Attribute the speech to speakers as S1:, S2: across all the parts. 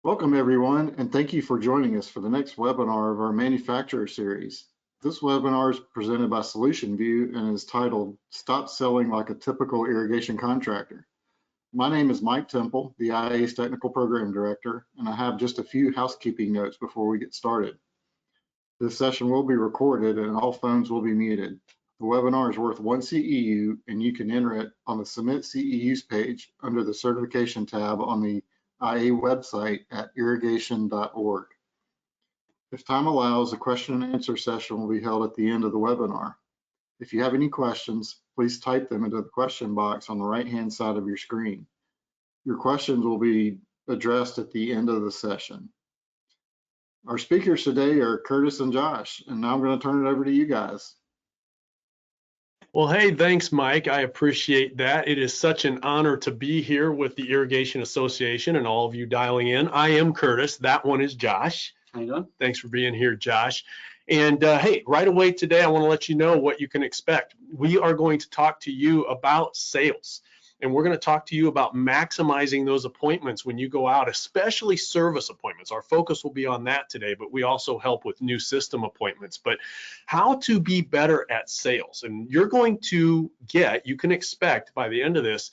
S1: Welcome everyone, and thank you for joining us for the next webinar of our manufacturer series. This webinar is presented by SolutionView and is titled Stop Selling Like a Typical Irrigation Contractor. My name is Mike Temple, the IA's Technical Program Director, and I have just a few housekeeping notes before we get started. This session will be recorded and all phones will be muted. The webinar is worth 1 CEU and you can enter it on the Submit CEUs page under the Certification tab on the IA website at irrigation.org. If time allows, a question and answer session will be held at the end of the webinar. If you have any questions, please type them into the question box on the right-hand side of your screen. Your questions will be addressed at the end of the session. Our speakers today are Curtis and Josh, and now I'm going to turn it over to you guys.
S2: Well, hey, thanks, Mike. I appreciate that. It is such an honor to be here with the Irrigation Association and all of you dialing in. I am Curtis. That one is Josh.
S3: How you doing?
S2: Thanks for being here, Josh. And hey, right away today, I want to let you know what you can expect. We are going to talk to you about sales. And we're going to talk to you about maximizing those appointments when you go out, especially service appointments. Our focus will be on that today, but we also help with new system appointments. But how to be better at sales. And you're going to get, you can expect by the end of this,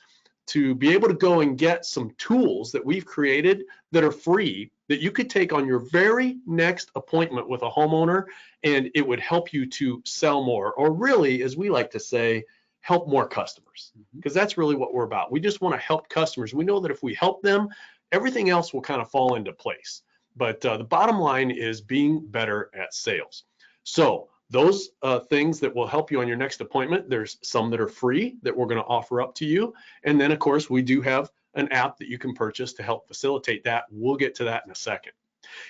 S2: to be able to go and get some tools that we've created that are free that you could take on your very next appointment with a homeowner, and it would help you to sell more, or really, as we like to say, help more customers, because that's really what we're about. We just want to help customers. We know that if we help them, everything else will kind of fall into place. But the bottom line is being better at sales. So those things that will help you on your next appointment, there's some that are free that we're going to offer up to you. And then, of course, we do have an app that you can purchase to help facilitate that. We'll get to that in a second.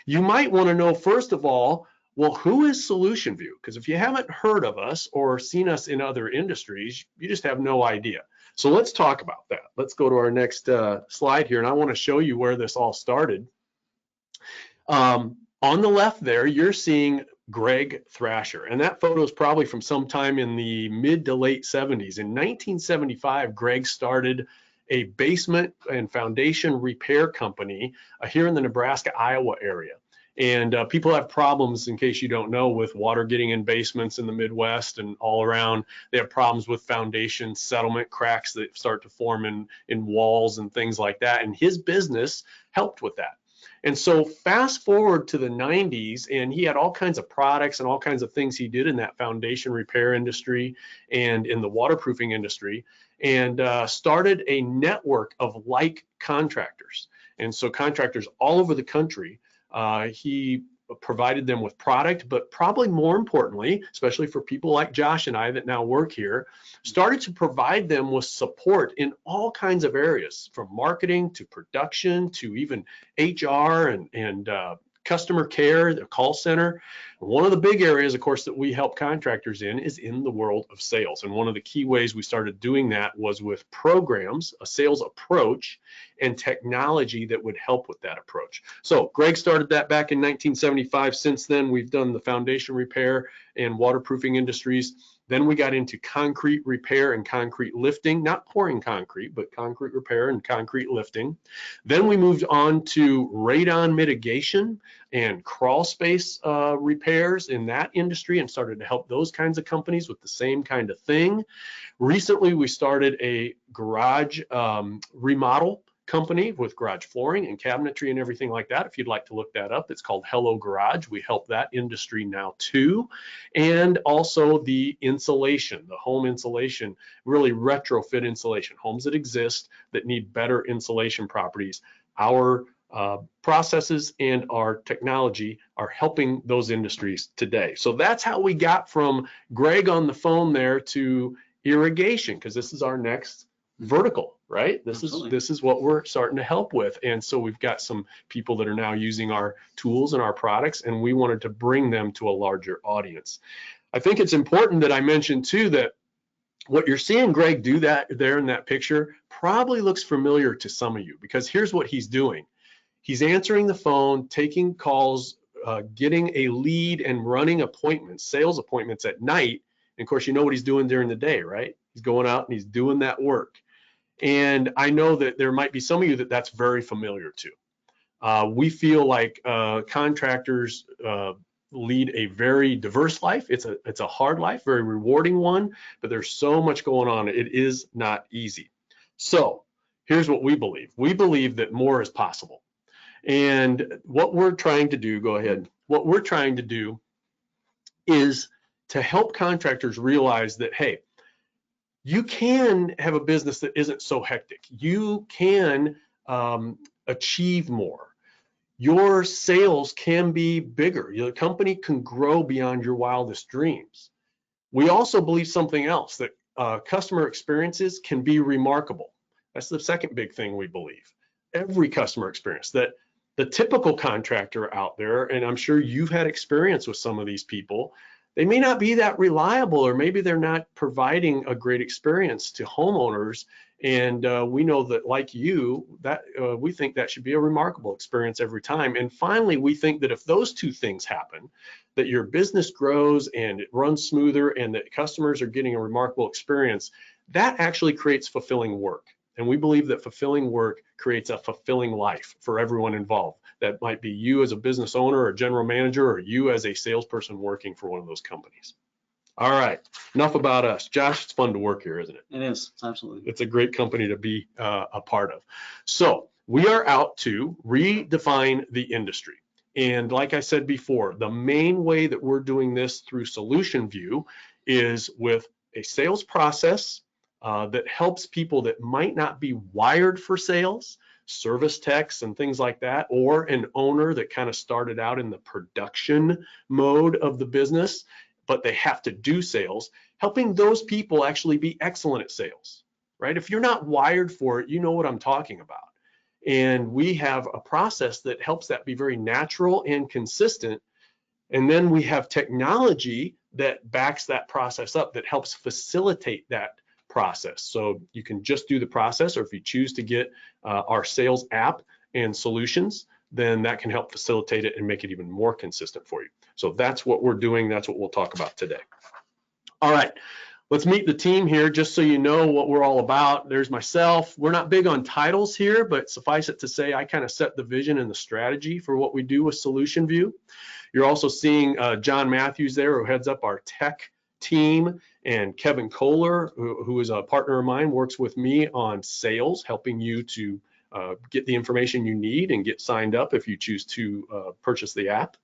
S2: You might want to know, first of all, well, who is SolutionView? Because if you haven't heard of us or seen us in other industries, you just have no idea. So let's talk about that. Let's go to our next slide here, and I want to show you where this all started. On the left there, you're seeing Greg Thrasher, and that photo is probably from sometime in the mid to late 70s. In 1975, Greg started a basement and foundation repair company here in the Nebraska-Iowa area. And people have problems, in case you don't know, with water getting in basements in the Midwest and all around. They have problems with foundation settlement, cracks that start to form in walls and things like that. And his business helped with that. And so fast forward to the 90s, and he had all kinds of products and all kinds of things he did in that foundation repair industry and in the waterproofing industry, and started a network of like contractors. And so contractors all over the country, he provided them with product, but probably more importantly, especially for people like Josh and I that now work here, started to provide them with support in all kinds of areas, from marketing to production to even HR and customer care, the call center. One of the big areas, of course, that we help contractors in is in the world of sales. And one of the key ways we started doing that was with programs, a sales approach, and technology that would help with that approach. So Greg started that back in 1975. Since then, we've done the foundation repair and waterproofing industries. Then we got into concrete repair and concrete lifting, not pouring concrete, but concrete repair and concrete lifting. Then we moved on to radon mitigation and crawl space repairs in that industry and started to help those kinds of companies with the same kind of thing. Recently, we started a garage remodel company with garage flooring and cabinetry and everything like that. If you'd like to look that up, it's called Hello Garage. We help that industry now too. And also the insulation, the home insulation, really retrofit insulation, homes that exist that need better insulation properties. Our processes and our technology are helping those industries today. So that's how we got from Greg on the phone there to irrigation, because this is our next vertical, right? This is what we're starting to help with. And so we've got some people that are now using our tools and our products, and we wanted to bring them to a larger audience. I think it's important that I mention too that what you're seeing Greg do that there in that picture probably looks familiar to some of you, because here's what he's doing. He's answering the phone, taking calls, getting a lead and running appointments, sales appointments at night. And of course, you know what he's doing during the day, right? He's going out and he's doing that work. And I know that there might be some of you that that's very familiar to. We feel like contractors lead a very diverse life. It's a hard life, very rewarding one, but there's so much going on. It is not easy. So here's what we believe. We believe that more is possible. And what we're trying to do, go ahead. What we're trying to do is to help contractors realize that, hey, you can have a business that isn't so hectic. You can achieve more. Your sales can be bigger. Your company can grow beyond your wildest dreams. We also believe something else, that customer experiences can be remarkable. That's the second big thing we believe. Every customer experience, that the typical contractor out there, and I'm sure you've had experience with some of these people, they may not be that reliable, or maybe they're not providing a great experience to homeowners. And we know that, like you, that we think that should be a remarkable experience every time. And finally, we think that if those two things happen, that your business grows and it runs smoother and that customers are getting a remarkable experience, that actually creates fulfilling work. And we believe that fulfilling work creates a fulfilling life for everyone involved. That might be you as a business owner or general manager, or you as a salesperson working for one of those companies. All right, enough about us. Josh, it's fun to work here, isn't it?
S3: It is, absolutely.
S2: It's a great company to be a part of. So we are out to redefine the industry. And like I said before, the main way that we're doing this through SolutionView is with a sales process that helps people that might not be wired for sales, service techs and things like that, or an owner that kind of started out in the production mode of the business, but they have to do sales, helping those people actually be excellent at sales, right? If you're not wired for it, you know what I'm talking about. And we have a process that helps that be very natural and consistent. And then we have technology that backs that process up, that helps facilitate that process. So you can just do the process, or if you choose to get our sales app and solutions, then that can help facilitate it and make it even more consistent for you. So that's what we're doing. That's what we'll talk about today. All right, let's meet the team here just so you know what we're all about. There's myself. We're not big on titles here, but suffice it to say, I kind of set the vision and the strategy for what we do with SolutionView. You're also seeing John Matthews there, who heads up our tech team, and Kevin Kohler, who is a partner of mine, works with me on sales, helping you to get the information you need and get signed up if you choose to purchase the app.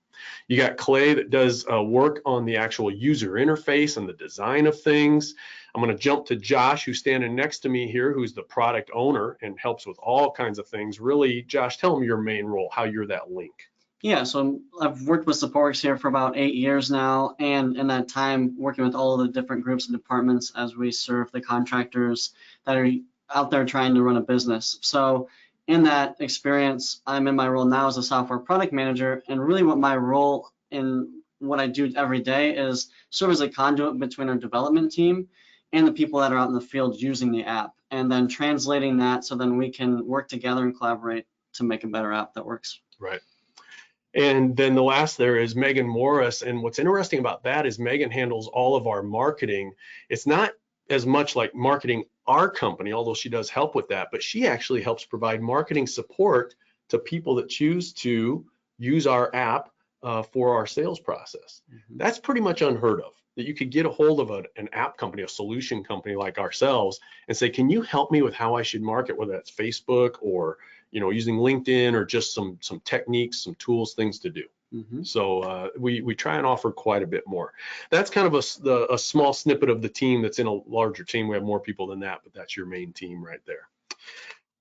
S2: You got Clay that does work on the actual user interface and the design of things. I'm going to jump to Josh, who's standing next to me here, who's the product owner and helps with all kinds of things. Really, Josh, tell them your main role, how you're that link.
S3: Yeah, so I've worked with Supports here for about 8 years now, and in that time working with all of the different groups and departments as we serve the contractors that are out there trying to run a business. So in that experience, I'm in my role now as a software product manager, and really what my role in what I do every day is serve as a conduit between our development team and the people that are out in the field using the app, and then translating that so then we can work together and collaborate to make a better app that works.
S2: Right. And then the last there is Megan Morris. And what's interesting about that is Megan handles all of our marketing. It's not as much like marketing our company, although she does help with that, but she actually helps provide marketing support to people that choose to use our app for our sales process. Mm-hmm. That's pretty much unheard of, that you could get a hold of an app company, a solution company like ourselves, and say, can you help me with how I should market, whether that's Facebook or using LinkedIn, or just some techniques, some tools, things to do. Mm-hmm. So we try and offer quite a bit more. That's kind of a small snippet of the team that's in a larger team. We have more people than that, but that's your main team right there.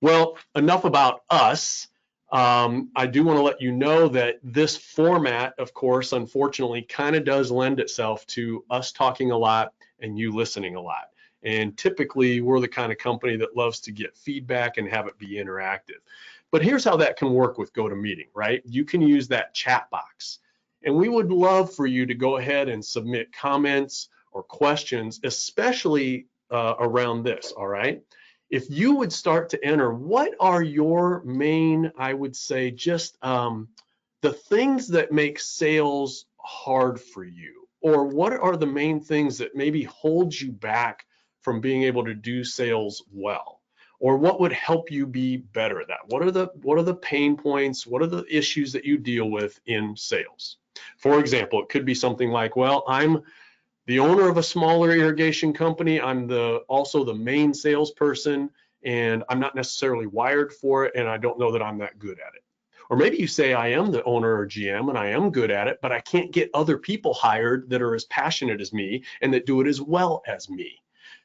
S2: Well, enough about us. I do want to let you know that this format, of course, unfortunately, kind of does lend itself to us talking a lot and you listening a lot. And typically, we're the kind of company that loves to get feedback and have it be interactive. But here's how that can work with GoToMeeting, right? You can use that chat box. And we would love for you to go ahead and submit comments or questions, especially around this, all right? If you would start to enter, what are your main, I would say, just the things that make sales hard for you? Or what are the main things that maybe hold you back from being able to do sales well? Or what would help you be better at that? What are the pain points? What are the issues that you deal with in sales? For example, it could be something like, well, I'm the owner of a smaller irrigation company. I'm also the main salesperson, and I'm not necessarily wired for it, and I don't know that I'm that good at it. Or maybe you say, I am the owner or GM and I am good at it, but I can't get other people hired that are as passionate as me and that do it as well as me.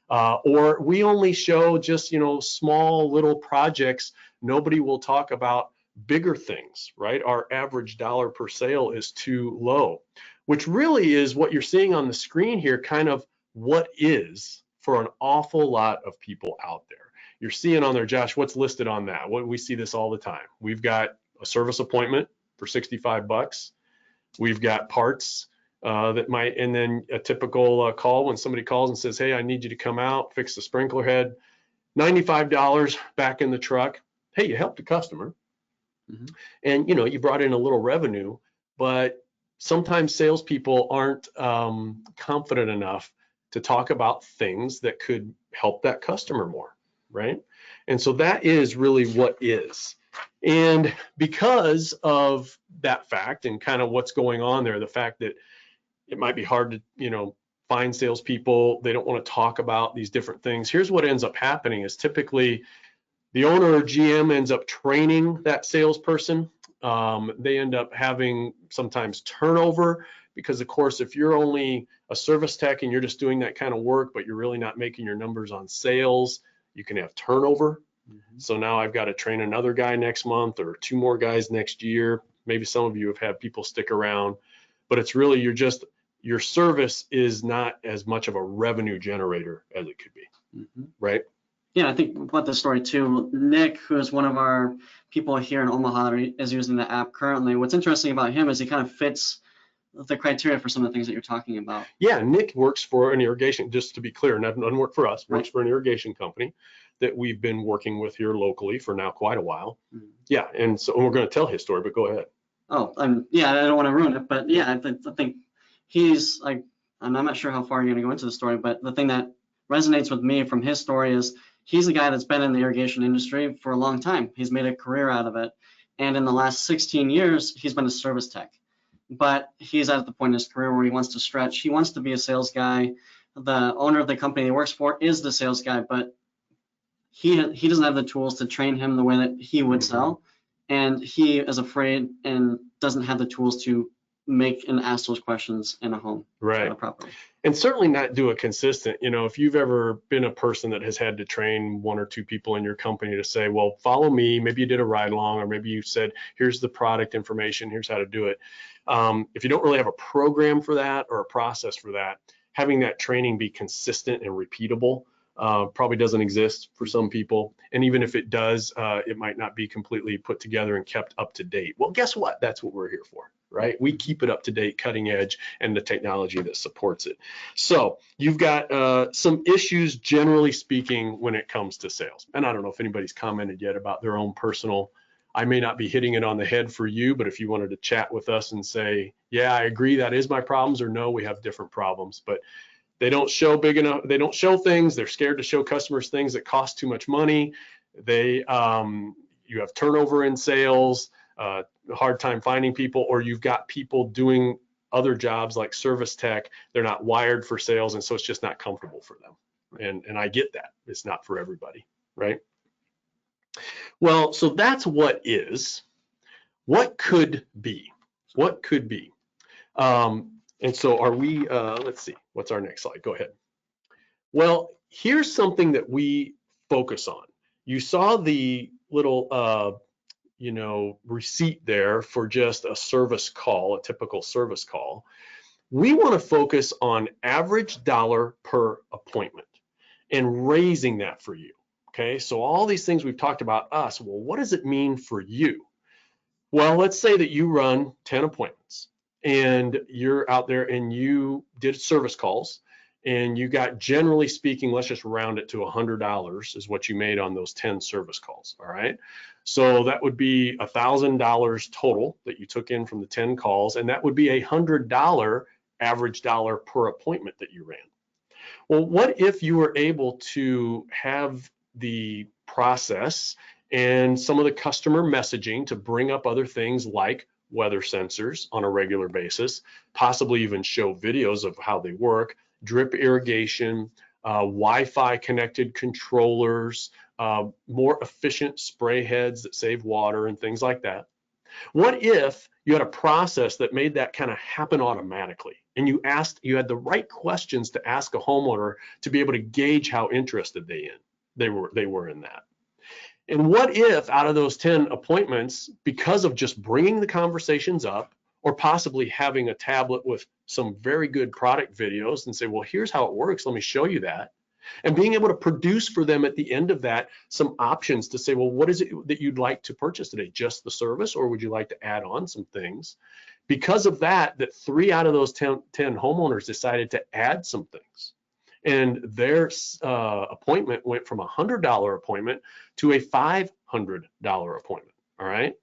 S2: Or we only show just, small little projects. Nobody will talk about bigger things, right? Our average dollar per sale is too low, which really is what you're seeing on the screen here, kind of what is for an awful lot of people out there. You're seeing on there, Josh, what's listed on that? We see this all the time. We've got a service appointment for $65. We've got parts and then a typical call when somebody calls and says, hey, I need you to come out, fix the sprinkler head, $95 back in the truck. Hey, you helped the customer. Mm-hmm. And you brought in a little revenue, but sometimes salespeople aren't confident enough to talk about things that could help that customer more, right? And so that is really what is. And because of that fact and kind of what's going on there, the fact that it might be hard to, find salespeople, they don't want to talk about these different things. Here's what ends up happening is typically the owner or GM ends up training that salesperson. They end up having sometimes turnover because, of course, if you're only a service tech and you're just doing that kind of work, but you're really not making your numbers on sales, you can have turnover. Mm-hmm. So now I've got to train another guy next month or 2 more guys next year. Maybe some of you have had people stick around, but it's really your service is not as much of a revenue generator as it could be, mm-hmm. right?
S3: Yeah, I think about the story too. Nick, who is one of our people here in Omaha, is using the app currently. What's interesting about him is he kind of fits the criteria for some of the things that you're talking about.
S2: Yeah, Nick works for an irrigation, just to be clear, doesn't work for us, works for an irrigation company that we've been working with here locally for now quite a while. Mm-hmm. Yeah, and so we're going to tell his story, but go ahead.
S3: Oh, yeah, I don't want to ruin it, but yeah, I think he's like, I'm not sure how far you're going to go into the story, but the thing that resonates with me from his story is he's a guy that's been in the irrigation industry for a long time. He's made a career out of it. And in the last 16 years, he's been a service tech. But he's at the point in his career where he wants to stretch. He wants to be a sales guy. The owner of the company he works for is the sales guy, but he doesn't have the tools to train him the way that he would sell. And he is afraid and doesn't have the tools to make and ask those questions in a home properly.
S2: And certainly not do it consistent. If you've ever been a person that has had to train 1 or 2 people in your company to say, well, follow me, maybe you did a ride along, or maybe you said, here's the product information, here's how to do it. If you don't really have a program for that or a process for that, having that training be consistent and repeatable probably doesn't exist for some people. And even if it does, it might not be completely put together and kept up to date. Well, guess what? That's what we're here for, right? We keep it up to date, cutting edge, and the technology that supports it. So you've got some issues, generally speaking, when it comes to sales. And I don't know if anybody's commented yet about their own personal. I may not be hitting it on the head for you, but if you wanted to chat with us and say, yeah, I agree, that is my problems, or no, we have different problems. But they don't show big enough. They don't show things. They're scared to show customers things that cost too much money. You have turnover in sales, hard time finding people, or you've got people doing other jobs like service tech. They're not wired for sales, and so it's just not comfortable for them. And I get that. It's not for everybody, right? Well, so that's what is. What could be? What could be? And so are we, let's see, what's our next slide? Go ahead. Well, here's something that we focus on. You saw the little, receipt there for just a service call, a typical service call. We want to focus on average dollar per appointment and raising that for you. Okay, so all these things we've talked about us, well, what does it mean for you? Well, let's say that you run 10 appointments. And you're out there and you did service calls and you got, generally speaking, let's just round it to $100 is what you made on those 10 service calls. All right. So that would be $1,000 total that you took in from the 10 calls. And that would be $100 average dollar per appointment that you ran. Well, what if you were able to have the process and some of the customer messaging to bring up other things like weather sensors on a regular basis, possibly even show videos of how they work, drip irrigation, Wi-Fi connected controllers, more efficient spray heads that save water and things like that. What if you had a process that made that kind of happen automatically, and you had the right questions to ask a homeowner to be able to gauge how interested they were in that? And what if out of those 10 appointments, because of just bringing the conversations up, or possibly having a tablet with some very good product videos and say, well, here's how it works, let me show you that, and being able to produce for them at the end of that some options to say, well, what is it that you'd like to purchase today? Just the service, or would you like to add on some things? Because of that 3 out of those 10 homeowners decided to add some things. And their appointment went from a $100 appointment to a $500 appointment, all right?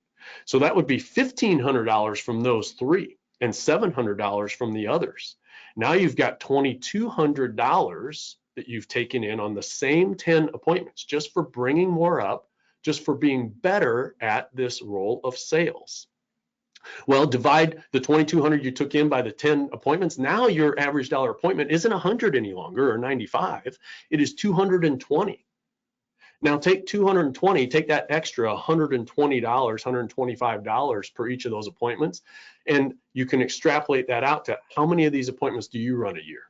S2: So that would be $1,500 from those 3 and $700 from the others. Now you've got $2,200 that you've taken in on the same 10 appointments, just for bringing more up, just for being better at this role of sales. Well, divide the 2,200 you took in by the 10 appointments. Now your average dollar appointment isn't 100 any longer, or 95. It is 220. Now take 220, take that extra $120, $125 per each of those appointments, and you can extrapolate that out to how many of these appointments do you run a year?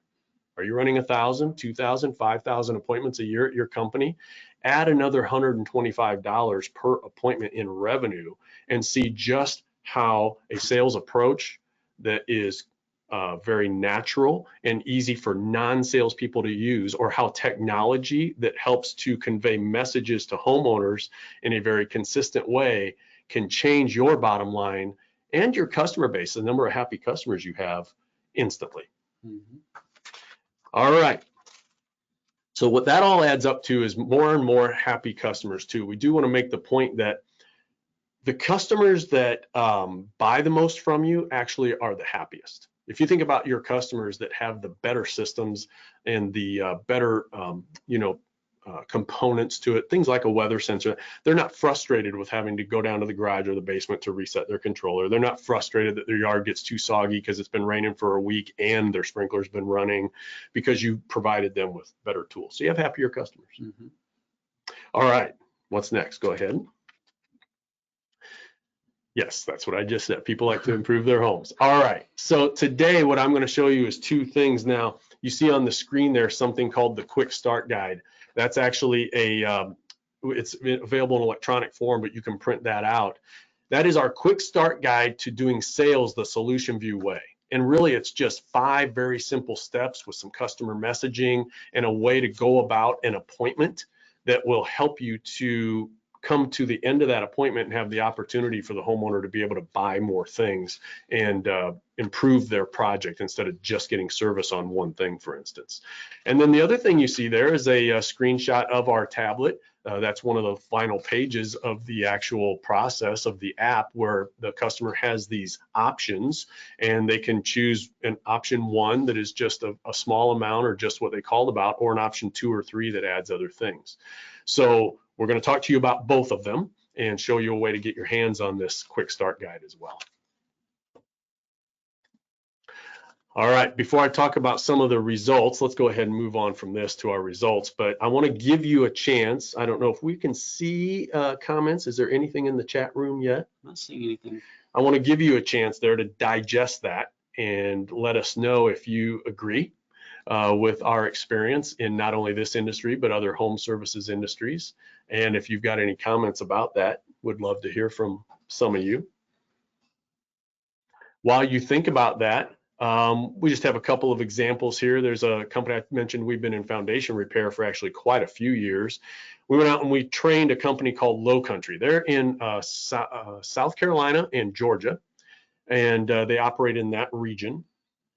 S2: Are you running 1,000, 2,000, 5,000 appointments a year at your company? Add another $125 per appointment in revenue and see just how a sales approach that is very natural and easy for non-sales people to use, or how technology that helps to convey messages to homeowners in a very consistent way can change your bottom line and your customer base, the number of happy customers you have, instantly.
S3: Mm-hmm.
S2: All right. So what that all adds up to is more and more happy customers too. We do want to make the point that the customers that buy the most from you actually are the happiest. If you think about your customers that have the better systems and the better, components to it, things like a weather sensor, they're not frustrated with having to go down to the garage or the basement to reset their controller. They're not frustrated that their yard gets too soggy because it's been raining for a week and their sprinkler's been running, because you provided them with better tools. So you have happier customers.
S3: Mm-hmm.
S2: All right, what's next? Go ahead. Yes, that's what I just said. People like to improve their homes. All right, so today what I'm going to show you is 2 things. Now, you see on the screen there something called the Quick Start Guide. That's actually it's available in electronic form, but you can print that out. That is our Quick Start Guide to doing sales the SolutionView way. And really, it's just 5 very simple steps with some customer messaging and a way to go about an appointment that will help you to come to the end of that appointment and have the opportunity for the homeowner to be able to buy more things and improve their project instead of just getting service on one thing, for instance. And then the other thing you see there is a screenshot of our tablet. That's one of the final pages of the actual process of the app, where the customer has these options and they can choose an option 1 that is just a small amount, or just what they called about, or an option 2 or 3 that adds other things. So we're going to talk to you about both of them and show you a way to get your hands on this Quick Start Guide as well. All right, before I talk about some of the results, let's go ahead and move on from this to our results. But I want to give you a chance. I don't know if we can see comments. Is there anything in the chat room yet?
S3: I'm not seeing anything.
S2: I want to give you a chance there to digest that and let us know if you agree with our experience in not only this industry, but other home services industries. And if you've got any comments about that, would love to hear from some of you. While you think about that, we just have a couple of examples here. There's a company I mentioned, we've been in foundation repair for actually quite a few years. We went out and we trained a company called Low Country. They're in South Carolina and Georgia, and they operate in that region.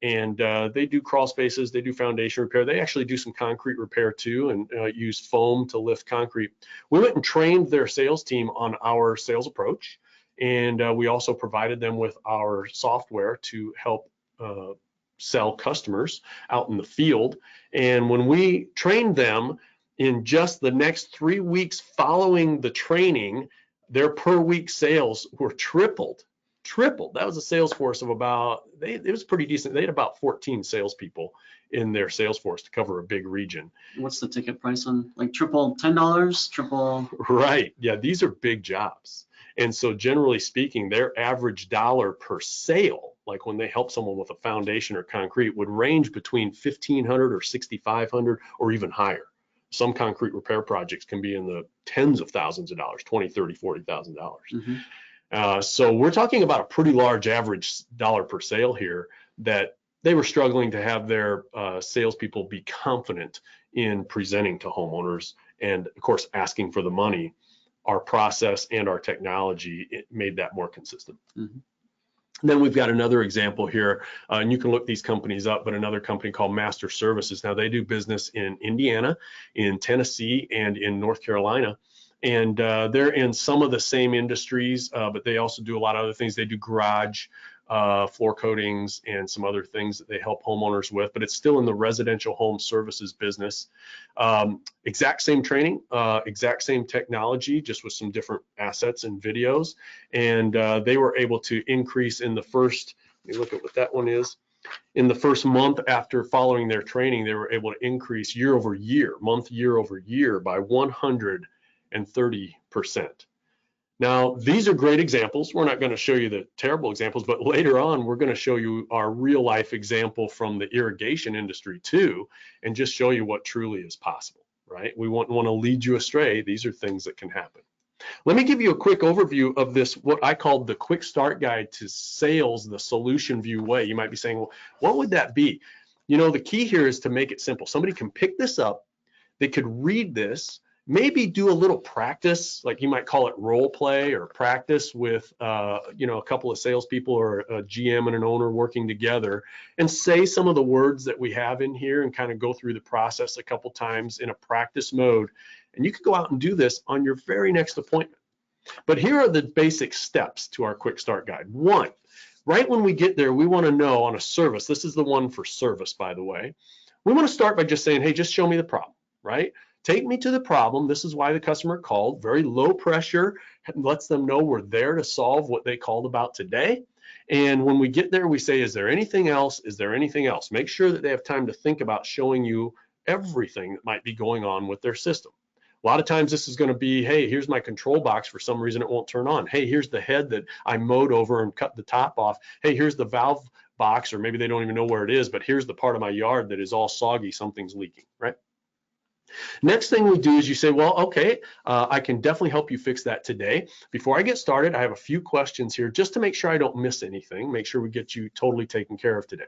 S2: And they do crawl spaces, they do foundation repair. They actually do some concrete repair too, and use foam to lift concrete. We went and trained their sales team on our sales approach, and we also provided them with our software to help sell customers out in the field. And when we trained them, in just the next 3 weeks following the training, their per week sales were tripled. That was a sales force of about, it was pretty decent. They had about 14 salespeople in their sales force to cover a big region.
S3: What's the ticket price on, like, triple $10, triple?
S2: Right, yeah, these are big jobs. And so generally speaking, their average dollar per sale, like when they help someone with a foundation or concrete, would range between $1,500 or $6,500 or even higher. Some concrete repair projects can be in the tens of thousands of dollars, $20,000, $30,000, $40,000. So we're talking about a pretty large average dollar per sale here that they were struggling to have their salespeople be confident in presenting to homeowners, and of course asking for the money. Our process and our technology, it made that more consistent. Then we've got another example here, and you can look these companies up, but another company called Master Services. Now they do business in Indiana, in Tennessee, and in North Carolina. And they're in some of the same industries, but they also do a lot of other things. They do garage, floor coatings, and some other things that they help homeowners with, but it's still in the residential home services business. Exact same training, exact same technology, just with some different assets and videos. And they were able to increase in the first, let me look at what that one is. In the first month after following their training, they were able to increase year over year by 130%. Now, these are great examples. We're not going to show you the terrible examples, but later on, we're going to show you our real life example from the irrigation industry too, and just show you what truly is possible, right? We won't want to lead you astray. These are things that can happen. Let me give you a quick overview of this, what I called the quick start guide to sales, the SolutionView way. You might be saying, well, what would that be? You know, the key here is to make it simple. Somebody can pick this up, they could read this, maybe do a little practice, like you might call it role play or practice with, you know, a couple of salespeople or a GM and an owner working together, and say some of the words that we have in here and kind of go through the process a couple times in a practice mode. And you could go out and do this on your very next appointment. But here are the basic steps to our quick start guide. One, right when we get there, we want to know on a service, this is the one for service, by the way, we want to start by just saying, hey, just show me the problem, right? Take me to the problem. This is why the customer called. Very low pressure, lets them know we're there to solve what they called about today. And when we get there, we say, is there anything else? Is there anything else? Make sure that they have time to think about showing you everything that might be going on with their system. A lot of times this is going to be, hey, here's my control box. For some reason, it won't turn on. Hey, here's the head that I mowed over and cut the top off. Hey, here's the valve box, or maybe they don't even know where it is, but here's the part of my yard that is all soggy. Something's leaking, right? Next thing we do is you say, well, okay, I can definitely help you fix that today. Before I get started, I have a few questions here just to make sure I don't miss anything, make sure we get you totally taken care of today.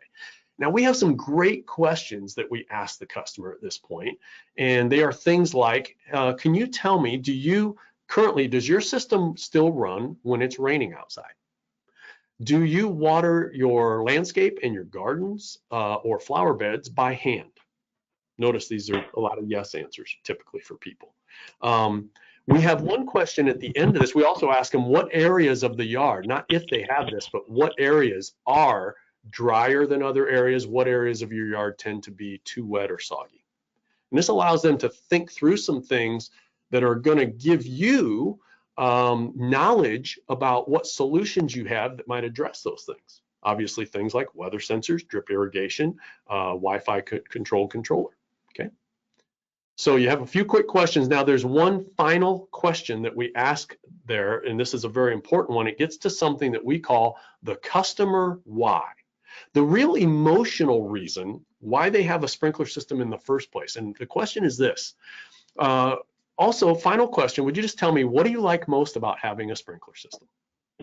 S2: Now, we have some great questions that we ask the customer at this point, and they are things like, can you tell me, does your system still run when it's raining outside? Do you water your landscape and your gardens or flower beds by hand? Notice these are a lot of yes answers typically for people. We have one question at the end of this. We also ask them what areas of the yard, not if they have this, but what areas are drier than other areas, what areas of your yard tend to be too wet or soggy. And this allows them to think through some things that are going to give you knowledge about what solutions you have that might address those things. Obviously, things like weather sensors, drip irrigation, Wi-Fi controller. Okay, so you have a few quick questions. Now there's one final question that we ask there, and this is a very important one. It gets to something that we call the customer why, the real emotional reason why they have a sprinkler system in the first place. And the question is this. Also, final question, would you just tell me, what do you like most about having a sprinkler system?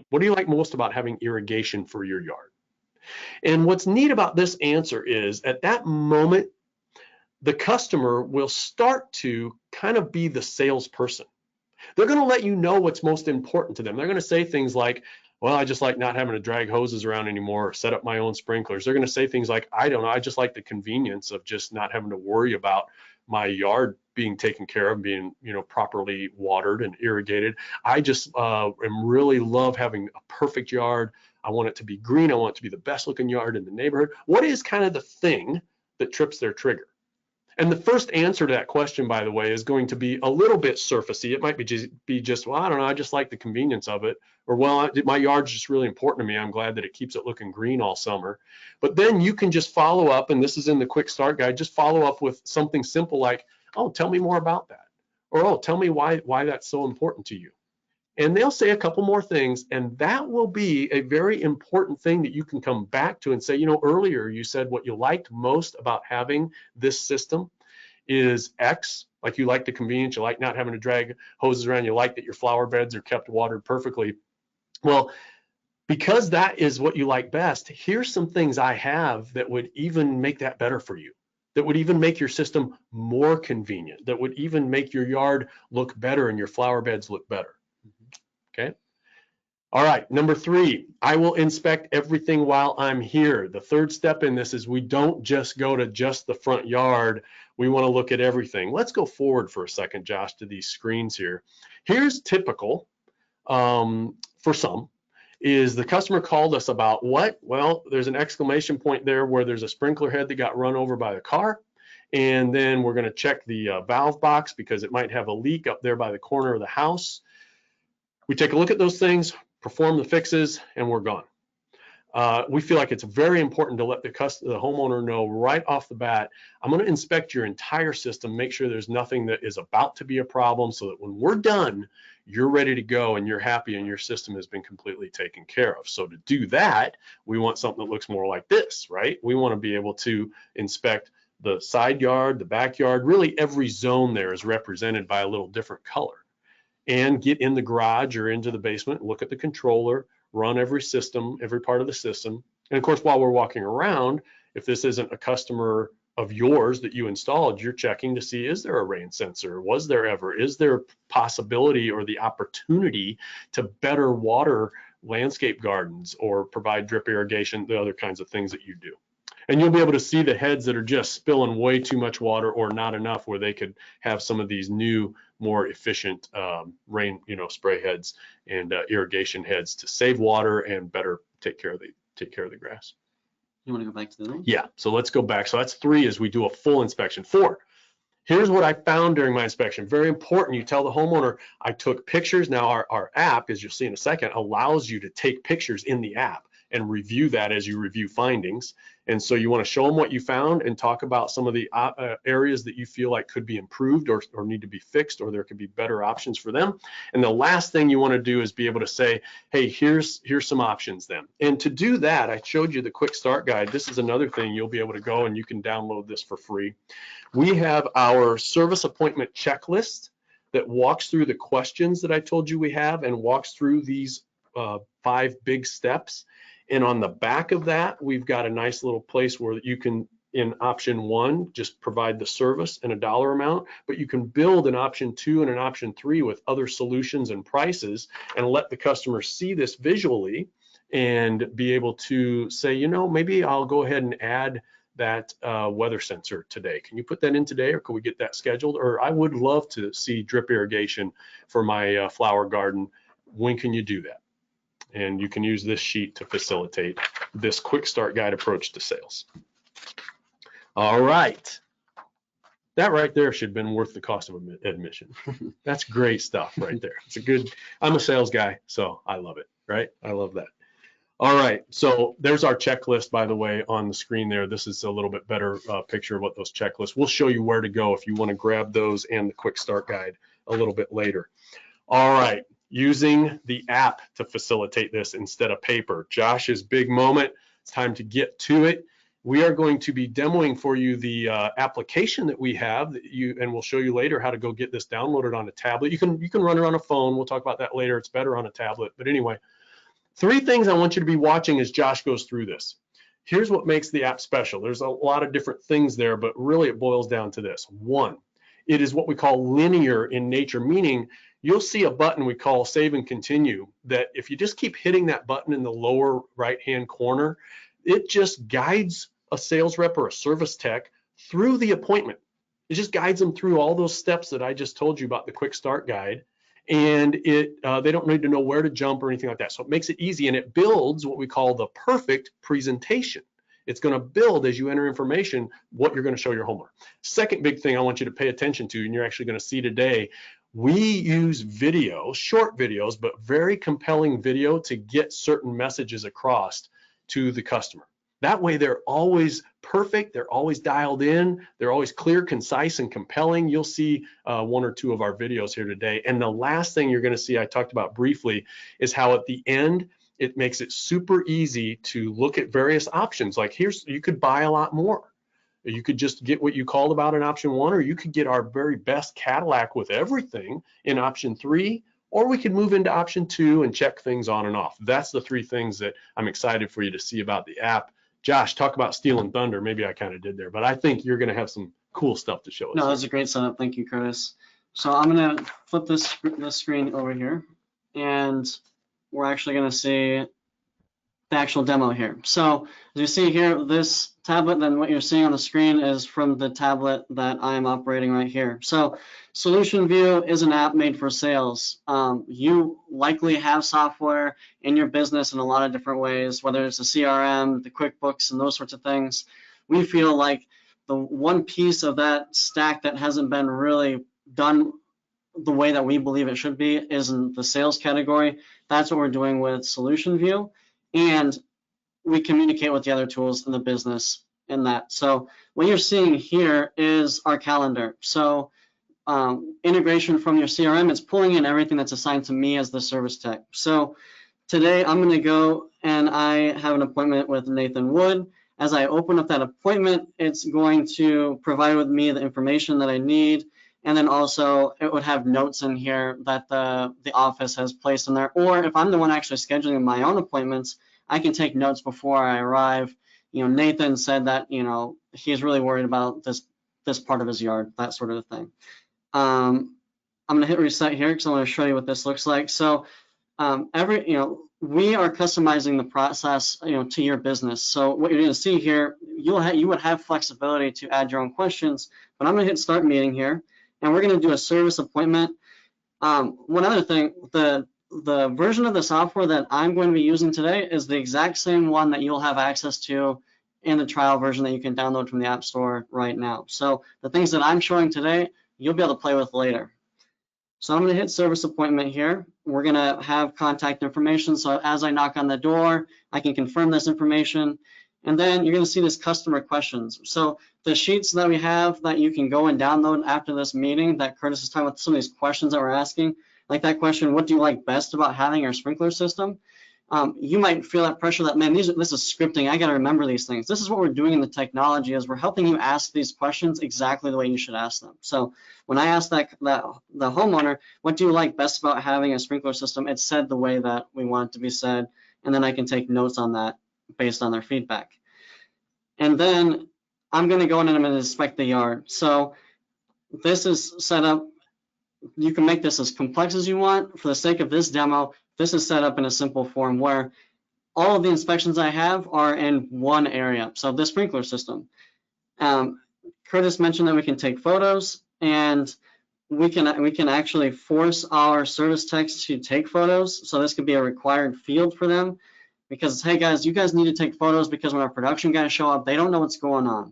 S2: What do you like most about having irrigation for your yard? And what's neat about this answer is at that moment, the customer will start to kind of be the salesperson. They're going to let you know what's most important to them. They're going to say things like, well, I just like not having to drag hoses around anymore or set up my own sprinklers. They're going to say things like, I don't know, I just like the convenience of just not having to worry about my yard being taken care of, being, you know, properly watered and irrigated. I just really love having a perfect yard. I want it to be green. I want it to be the best looking yard in the neighborhood. What is kind of the thing that trips their trigger? And the first answer to that question, by the way, is going to be a little bit surfacey. It might be just, well, I don't know, I just like the convenience of it. Or, well, my yard's just really important to me. I'm glad that it keeps it looking green all summer. But then you can just follow up, and this is in the quick start guide, just follow up with something simple like, oh, tell me more about that. Or, oh, tell me why that's so important to you. And they'll say a couple more things, and that will be a very important thing that you can come back to and say, you know, earlier you said what you liked most about having this system is X, like you like the convenience, you like not having to drag hoses around, you like that your flower beds are kept watered perfectly. Well, because that is what you like best, here's some things I have that would even make that better for you, that would even make your system more convenient, that would even make your yard look better and your flower beds look better. Okay. All right, number 3, I will inspect everything while I'm here. The third step in this is we don't just go to just the front yard. We want to look at everything. Let's go forward for a second, Josh, to these screens here. Here's typical for some, is the customer called us about what? Well, there's an exclamation point there where there's a sprinkler head that got run over by the car. And then we're going to check the valve box because it might have a leak up there by the corner of the house. We take a look at those things, perform the fixes, and we're gone. We feel like it's very important to let the homeowner know right off the bat, I'm going to inspect your entire system, make sure there's nothing that is about to be a problem so that when we're done, you're ready to go and you're happy and your system has been completely taken care of. So to do that, we want something that looks more like this, right? We want to be able to inspect the side yard, the backyard, really every zone there is represented by a little different color. And get in the garage or into the basement, look at the controller, run every system, every part of the system. And of course, while we're walking around, if this isn't a customer of yours that you installed, you're checking to see, is there a rain sensor? Was there ever? Is there possibility or the opportunity to better water landscape gardens or provide drip irrigation, the other kinds of things that you do? And you'll be able to see the heads that are just spilling way too much water or not enough, where they could have some of these new, more efficient rain, spray heads and irrigation heads to save water and better take care of the grass.
S3: You want to go back to those?
S2: Yeah. So let's go back. So that's 3 is we do a full inspection. 4. Here's what I found during my inspection. Very important. You tell the homeowner, I took pictures. Now our app, as you'll see in a second, allows you to take pictures in the app and review that as you review findings. And so you want to show them what you found and talk about some of the areas that you feel like could be improved or need to be fixed, or there could be better options for them. And the last thing you want to do is be able to say, hey, here's some options then. And to do that, I showed you the quick start guide. This is another thing you'll be able to go and you can download this for free. We have our service appointment checklist that walks through the questions that I told you we have and walks through these 5 big steps. And on the back of that, we've got a nice little place where you can, in option 1, just provide the service and a dollar amount, but you can build an option 2 and an option 3 with other solutions and prices and let the customer see this visually and be able to say, maybe I'll go ahead and add that weather sensor today. Can you put that in today, or can we get that scheduled? Or I would love to see drip irrigation for my flower garden. When can you do that? And you can use this sheet to facilitate this quick start guide approach to sales. All right. That right there should have been worth the cost of admission. That's great stuff right there. It's a good, I'm a sales guy, so I love it, right? I love that. All right, so there's our checklist, by the way, on the screen there. This is a little bit better picture of what those checklists. We'll show you where to go if you want to grab those and the quick start guide a little bit later. All right. Using the app to facilitate this instead of paper. Josh's big moment. It's time to get to it. We are going to be demoing for you the application that we have, and we'll show you later how to go get this downloaded on a tablet. You can run it on a phone. We'll talk about that later. It's better on a tablet. But anyway, 3 things I want you to be watching as Josh goes through this. Here's what makes the app special. There's a lot of different things there, but really it boils down to this. 1, it is what we call linear in nature, meaning you'll see a button we call save and continue, that if you just keep hitting that button in the lower right-hand corner, it just guides a sales rep or a service tech through the appointment. It just guides them through all those steps that I just told you about the quick start guide. And they don't need to know where to jump or anything like that. So it makes it easy, and it builds what we call the perfect presentation. It's going to build as you enter information what you're going to show your homeowner. Second big thing I want you to pay attention to, and you're actually going to see today, we use video, short videos, but very compelling video to get certain messages across to the customer. That way they're always perfect, they're always dialed in, they're always clear, concise, and compelling. You'll see one or two of our videos here today. And the last thing you're going to see, I talked about briefly, is how at the end, it makes it super easy to look at various options. Like you could buy a lot more. You could just get what you called about in option 1, or you could get our very best Cadillac with everything in option 3, or we could move into option 2 and check things on and off. That's the 3 things that I'm excited for you to see about the app. Josh, talk about stealing thunder. Maybe I kind of did there, but I think you're going to have some cool stuff to show us.
S3: No, that's a great setup. Thank you, Curtis. So I'm going to flip this screen over here, and we're actually going to see the actual demo here. So as you see here, this tablet, then what you're seeing on the screen is from the tablet that I'm operating right here. So SolutionView is an app made for sales. You likely have software in your business in a lot of different ways, whether it's a CRM, the QuickBooks, and those sorts of things. We feel like the one piece of that stack that hasn't been really done the way that we believe it should be is in the sales category. That's what we're doing with SolutionView. And we communicate with the other tools in the business in that. So what you're seeing here is our calendar. So integration from your CRM, it's pulling in everything that's assigned to me as the service tech. So today I'm going to go and I have an appointment with Nathan Wood. As I open up that appointment, it's going to provide with me the information that I need. And then also it would have notes in here that the office has placed in there. Or if I'm the one actually scheduling my own appointments, I can take notes before I arrive. Nathan said that, he's really worried about this part of his yard, that sort of thing. I'm going to hit reset here because I want to show you what this looks like. So we are customizing the process, to your business. So what you're going to see here, you would have flexibility to add your own questions, but I'm going to hit start meeting here. And we're going to do a service appointment. One other thing, the version of the software that I'm going to be using today is the exact same one that you'll have access to in the trial version that you can download from the App Store right now. So the things that I'm showing today, you'll be able to play with later. So I'm going to hit service appointment here. We're going to have contact information. So as I knock on the door, I can confirm this information. And then you're going to see this customer questions. So the sheets that we have that you can go and download after this meeting that Curtis is talking about, some of these questions that we're asking, like that question, what do you like best about having our sprinkler system? You might feel that pressure that, man, this is scripting. I got to remember these things. This is what we're doing in the technology is we're helping you ask these questions exactly the way you should ask them. So when I asked the homeowner, what do you like best about having a sprinkler system? It's said the way that we want it to be said. And then I can take notes on that based on their feedback. And then I'm going to go in and I'm going to inspect the yard. So this is set up. You can make this as complex as you want. For the sake of this demo, this is set up in a simple form where all of the inspections I have are in one area. So the sprinkler system. Curtis mentioned that we can take photos, and we can actually force our service techs to take photos. So this could be a required field for them. Because, hey guys, you guys need to take photos because when our production guys show up, they don't know what's going on.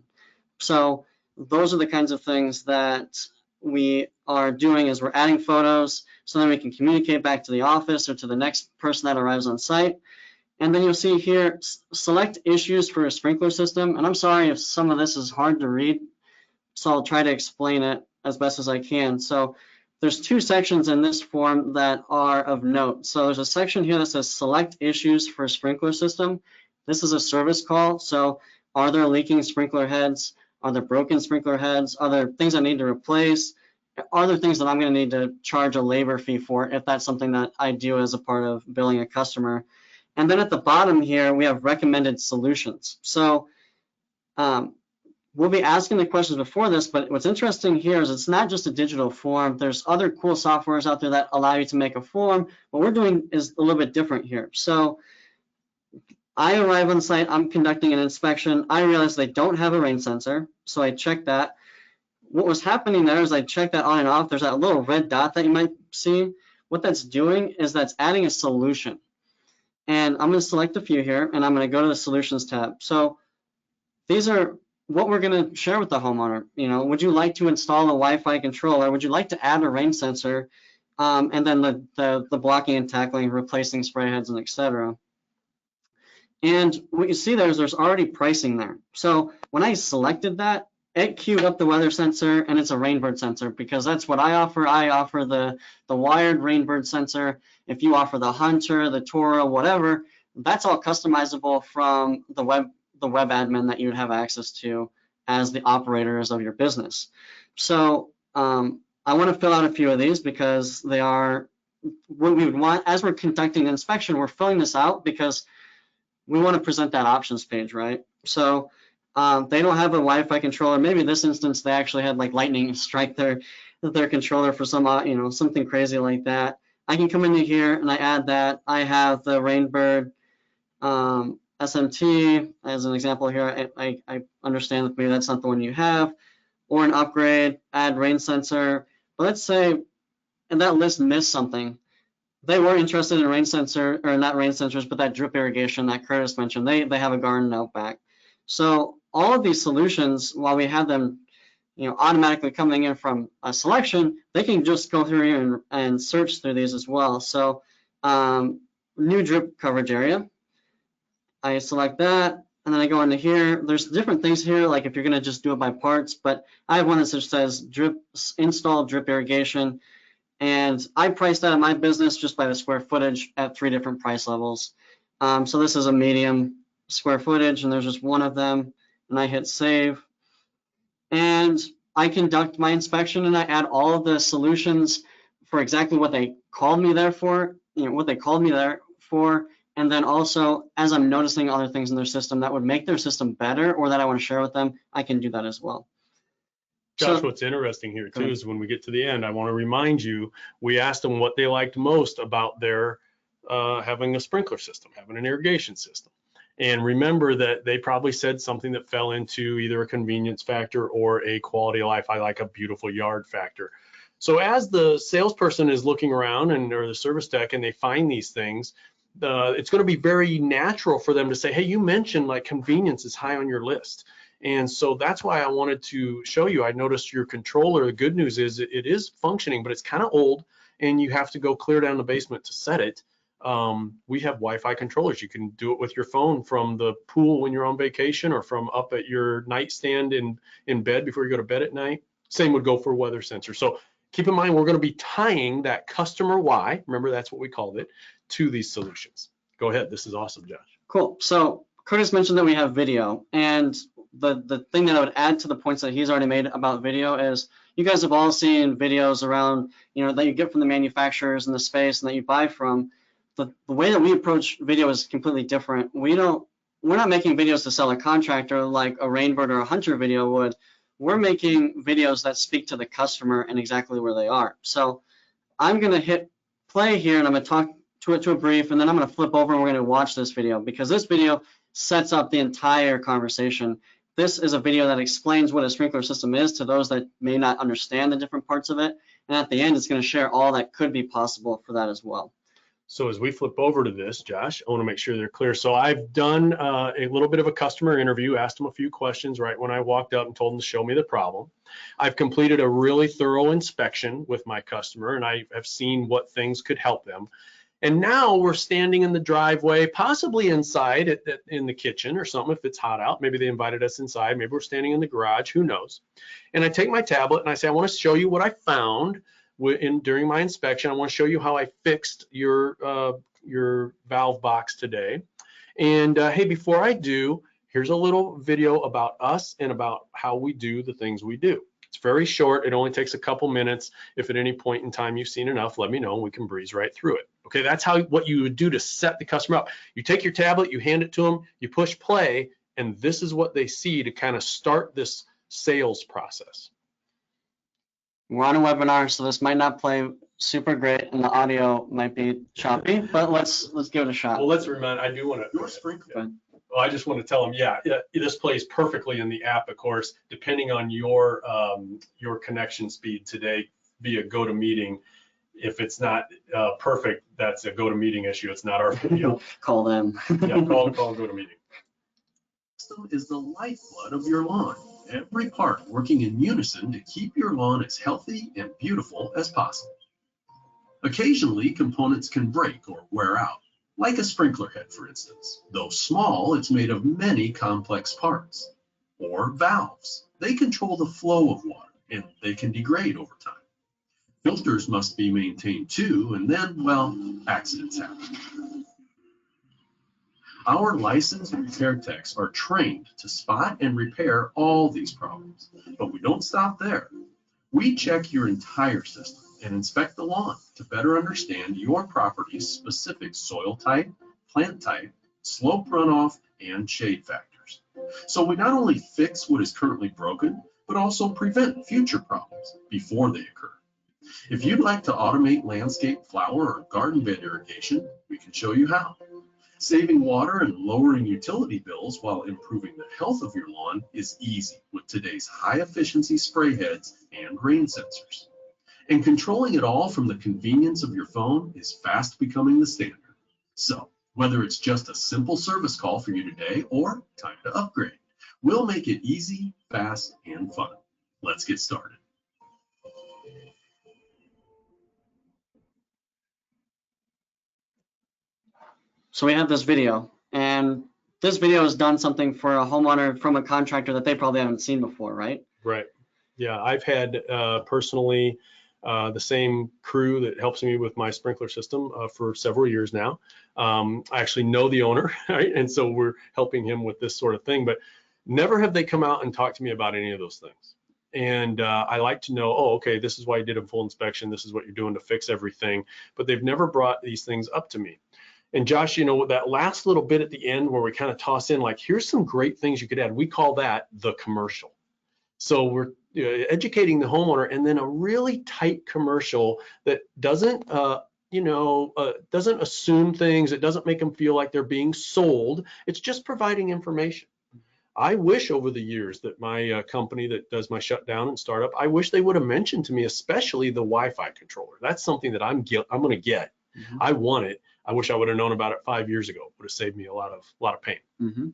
S3: So those are the kinds of things that we are doing is we're adding photos so then we can communicate back to the office or to the next person that arrives on site. And then you'll see here, select issues for a sprinkler system. And I'm sorry if some of this is hard to read, so I'll try to explain it as best as I can. So there's 2 sections in this form that are of note. So there's a section here that says select issues for a sprinkler system. This is a service call. So are there leaking sprinkler heads? Are there broken sprinkler heads? Are there things I need to replace? Are there things that I'm going to need to charge a labor fee for if that's something that I do as a part of billing a customer? And then at the bottom here, we have recommended solutions. So we'll be asking the questions before this, but what's interesting here is it's not just a digital form. There's other cool softwares out there that allow you to make a form. What we're doing is a little bit different here. So I arrive on site, I'm conducting an inspection. I realize they don't have a rain sensor, so I check that. What was happening there is I checked that on and off. There's that little red dot that you might see. What that's doing is that's adding a solution. And I'm going to select a few here, and I'm going to go to the Solutions tab. So these are what we're going to share with the homeowner. You know, would you like to install a Wi-Fi controller? Would you like to add a rain sensor? And then the blocking and tackling, replacing spray heads, and etc. And what you see there is there's already pricing there. So when I selected that, it queued up the weather sensor, and it's a Rainbird sensor because that's what I offer. I offer the wired Rainbird sensor. If you offer the Hunter, the Toro, whatever, that's all customizable from the web admin that you would have access to as the operators of your business. So I want to fill out a few of these because they are what we would want as we're conducting an inspection. We're filling this out because we want to present that options page, right? So they don't have a Wi-Fi controller. Maybe in this instance they actually had like lightning strike their controller for some something crazy like that. I can come into here and I add that. I have the Rainbird SMT as an example here. I understand that maybe that's not the one you have, or an upgrade, add rain sensor. But let's say, and that list missed something. They were interested in rain sensor, or not rain sensors, but that drip irrigation that Curtis mentioned. They have a garden out back. So all of these solutions, while we have them, automatically coming in from a selection, they can just go through here and search through these as well. So new drip coverage area. I select that, and then I go into here. There's different things here, like if you're gonna just do it by parts, but I have one that just says install drip irrigation, and I priced that in my business just by the square footage at 3 different price levels. So this is a medium square footage, and there's just one of them, and I hit save. And I conduct my inspection, and I add all of the solutions for exactly what they called me there for, and then also, as I'm noticing other things in their system that would make their system better or that I want to share with them, I can do that as well.
S2: Josh, what's interesting here too is when we get to the end, I want to remind you, we asked them what they liked most about their having a sprinkler system, having an irrigation system. And remember that they probably said something that fell into either a convenience factor or a quality of life, I like a beautiful yard factor. So as the salesperson is looking around or the service tech and they find these things, it's going to be very natural for them to say, hey, you mentioned like convenience is high on your list. And so that's why I wanted to show you. I noticed your controller, the good news is it is functioning, but it's kind of old and you have to go clear down the basement to set it. We have Wi-Fi controllers. You can do it with your phone from the pool when you're on vacation or from up at your nightstand in bed before you go to bed at night. Same would go for weather sensor. So keep in mind, we're going to be tying that customer why, remember that's what we called it, to these solutions. Go ahead. This is awesome, Josh.
S3: Cool. So Curtis mentioned that we have video, and the thing that I would add to the points that he's already made about video is you guys have all seen videos around, that you get from the manufacturers in the space and that you buy from. The way that we approach video is completely different. We're not making videos to sell a contractor like a Rainbird or a Hunter video would. We're making videos that speak to the customer and exactly where they are. So I'm going to hit play here and I'm going to talk to a brief, and then I'm going to flip over and we're going to watch this video because this video sets up the entire conversation. This is a video that explains what a sprinkler system is to those that may not understand the different parts of it. And at the end, it's going to share all that could be possible for that as well.
S2: So as we flip over to this, Josh, I want to make sure they're clear. So I've done a little bit of a customer interview, asked them a few questions right when I walked up and told them to show me the problem. I've completed a really thorough inspection with my customer, and I have seen what things could help them. And now we're standing in the driveway, possibly inside in the kitchen or something if it's hot out. Maybe they invited us inside. Maybe we're standing in the garage. Who knows? And I take my tablet and I say, I want to show you what I found during my inspection. I want to show you how I fixed your valve box today. And hey, before I do, here's a little video about us and about how we do the things we do. It's very short. It only takes a couple minutes. If at any point in time you've seen enough, let me know and we can breeze right through it. Okay, that's what you would do to set the customer up. You take your tablet, you hand it to them, you push play, and this is what they see to kind of start this sales process.
S3: We're on a webinar, so this might not play super great and the audio might be choppy, but let's give it a shot.
S2: Well, let's remind, I do want to. Well, I just want to tell them, yeah, this plays perfectly in the app, of course, depending on your connection speed today via GoToMeeting. If it's not perfect, that's a GoToMeeting issue. It's not our video.
S3: Call them.
S2: Yeah, call GoToMeeting.
S4: system is the lifeblood of your lawn, every part working in unison to keep your lawn as healthy and beautiful as possible. Occasionally, components can break or wear out, like a sprinkler head, for instance. Though small, it's made of many complex parts. Or valves. They control the flow of water, and they can degrade over time. Filters must be maintained too, and then, well, accidents happen. Our licensed repair techs are trained to spot and repair all these problems, but we don't stop there. We check your entire system and inspect the lawn to better understand your property's specific soil type, plant type, slope runoff, and shade factors. So we not only fix what is currently broken, but also prevent future problems before they occur. If you'd like to automate landscape, flower, or garden bed irrigation, we can show you how. Saving water and lowering utility bills while improving the health of your lawn is easy with today's high-efficiency spray heads and rain sensors. And controlling it all from the convenience of your phone is fast becoming the standard. So, whether it's just a simple service call for you today or time to upgrade, we'll make it easy, fast, and fun. Let's get started.
S3: So we have this video, and this video has done something for a homeowner from a contractor that they probably haven't seen before, right?
S2: Right. Yeah, I've had personally the same crew that helps me with my sprinkler system for several years now. I actually know the owner, right? And so we're helping him with this sort of thing, but never have they come out and talked to me about any of those things. And I like to know, oh, okay, this is why you did a full inspection. This is what you're doing to fix everything. But they've never brought these things up to me. And Josh, you know, that last little bit at the end where we kind of toss in, like, here's some great things you could add. We call that the commercial. So we're educating the homeowner, and then a really tight commercial that doesn't, doesn't assume things. It doesn't make them feel like they're being sold. It's just providing information. I wish over the years that my company that does my shutdown and startup, I wish they would have mentioned to me, especially the Wi-Fi controller. That's something that I'm going to get. Mm-hmm. I want it. I wish I would have known about it 5 years ago. It would have saved me a lot of pain.
S3: Mm-hmm.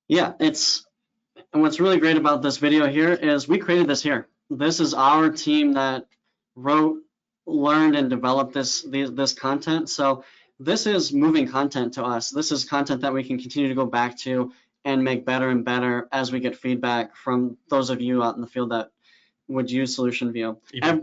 S3: Yeah, and what's really great about this video here is we created this here. This is our team that wrote, learned, and developed this content. So this is moving content to us. This is content that we can continue to go back to and make better and better as we get feedback from those of you out in the field that would use SolutionView.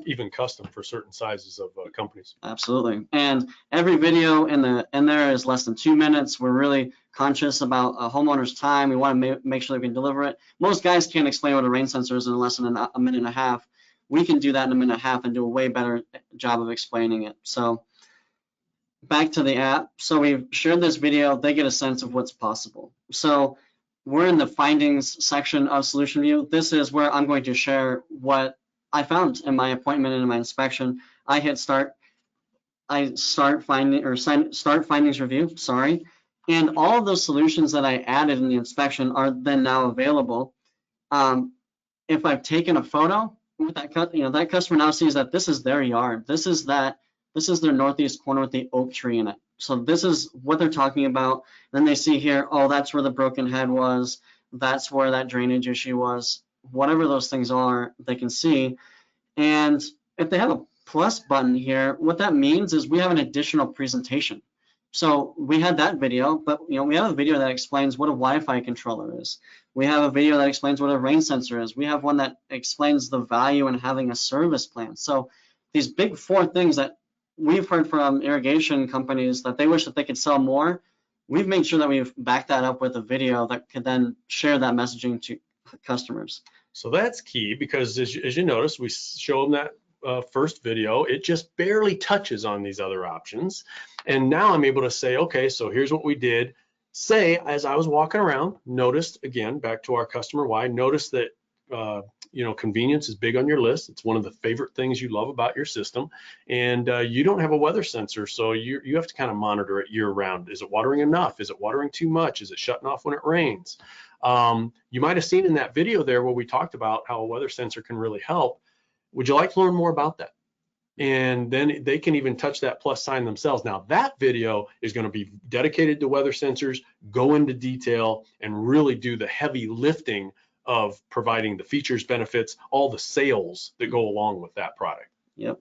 S2: Even custom for certain sizes of companies.
S3: Absolutely. And every video in there is less than 2 minutes. We're really conscious about a homeowner's time. We want to make sure that we can deliver it. Most guys can't explain what a rain sensor is in less than a minute and a half. We can do that in a minute and a half and do a way better job of explaining it. So back to the app. So we've shared this video. They get a sense of what's possible. So we're in the findings section of SolutionView. This is where I'm going to share what I found in my appointment and in my inspection. I hit start. I start findings review. Sorry, and all of those solutions that I added in the inspection are then now available. If I've taken a photo with that, that customer now sees that this is their yard. This is their northeast corner with the oak tree in it. So this is what they're talking about. Then they see here, oh, that's where the broken head was. That's where that drainage issue was. Whatever those things are, they can see. And if they have a plus button here, what that means is we have an additional presentation. So we had that video, but we have a video that explains what a Wi-Fi controller is. We have a video that explains what a rain sensor is. We have one that explains the value in having a service plan. So these big 4 things that we've heard from irrigation companies that they wish that they could sell more, we've made sure that we've backed that up with a video that could then share that messaging to customers.
S2: So that's key, because as you notice, we show them that first video, it just barely touches on these other options. And now I'm able to say, okay, so here's what we did. Say, as I was walking around, noticed, again, back to our customer why, noticed that convenience is big on your list. It's one of the favorite things you love about your system. And you don't have a weather sensor, so you have to kind of monitor it year round. Is it watering enough? Is it watering too much? Is it shutting off when it rains? You might have seen in that video there where we talked about how a weather sensor can really help. Would you like to learn more about that? and then they can even touch that plus sign themselves. Now that video is going to be dedicated to weather sensors, go into detail, and really do the heavy lifting of providing the features, benefits, all the sales that go along with that product.
S3: Yep.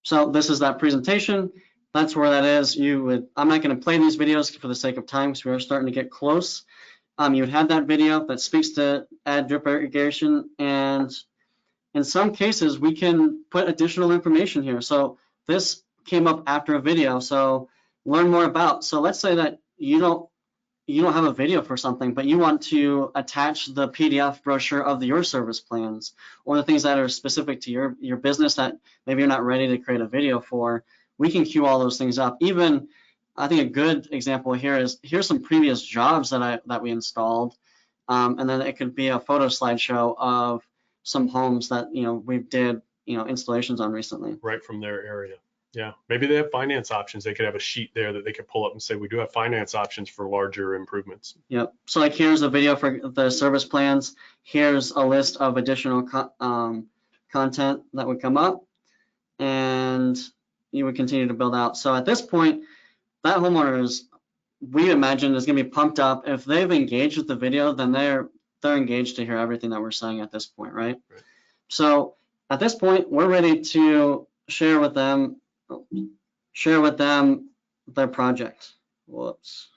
S3: So this is that presentation. That's where that is. I'm not going to play these videos for the sake of time because we are starting to get close. You would have that video that speaks to add drip irrigation, and in some cases we can put additional information here. So this came up after a video, so learn more about. So let's say that you don't have a video for something, but you want to attach the PDF brochure of your service plans or the things that are specific to your business that maybe you're not ready to create a video for. We can queue all those things up. Even I think a good example here is here's some previous jobs that we installed, and then it could be a photo slideshow of some homes that we did installations on recently.
S2: Right from their area. Yeah, maybe they have finance options. They could have a sheet there that they could pull up and say, we do have finance options for larger improvements.
S3: Yep. So like here's a video for the service plans. Here's a list of additional content that would come up, and you would continue to build out. So at this point, that homeowner we imagine is going to be pumped up. If they've engaged with the video, then they're engaged to hear everything that we're saying at this point, right? So at this point, we're ready to share with them their project. Whoops.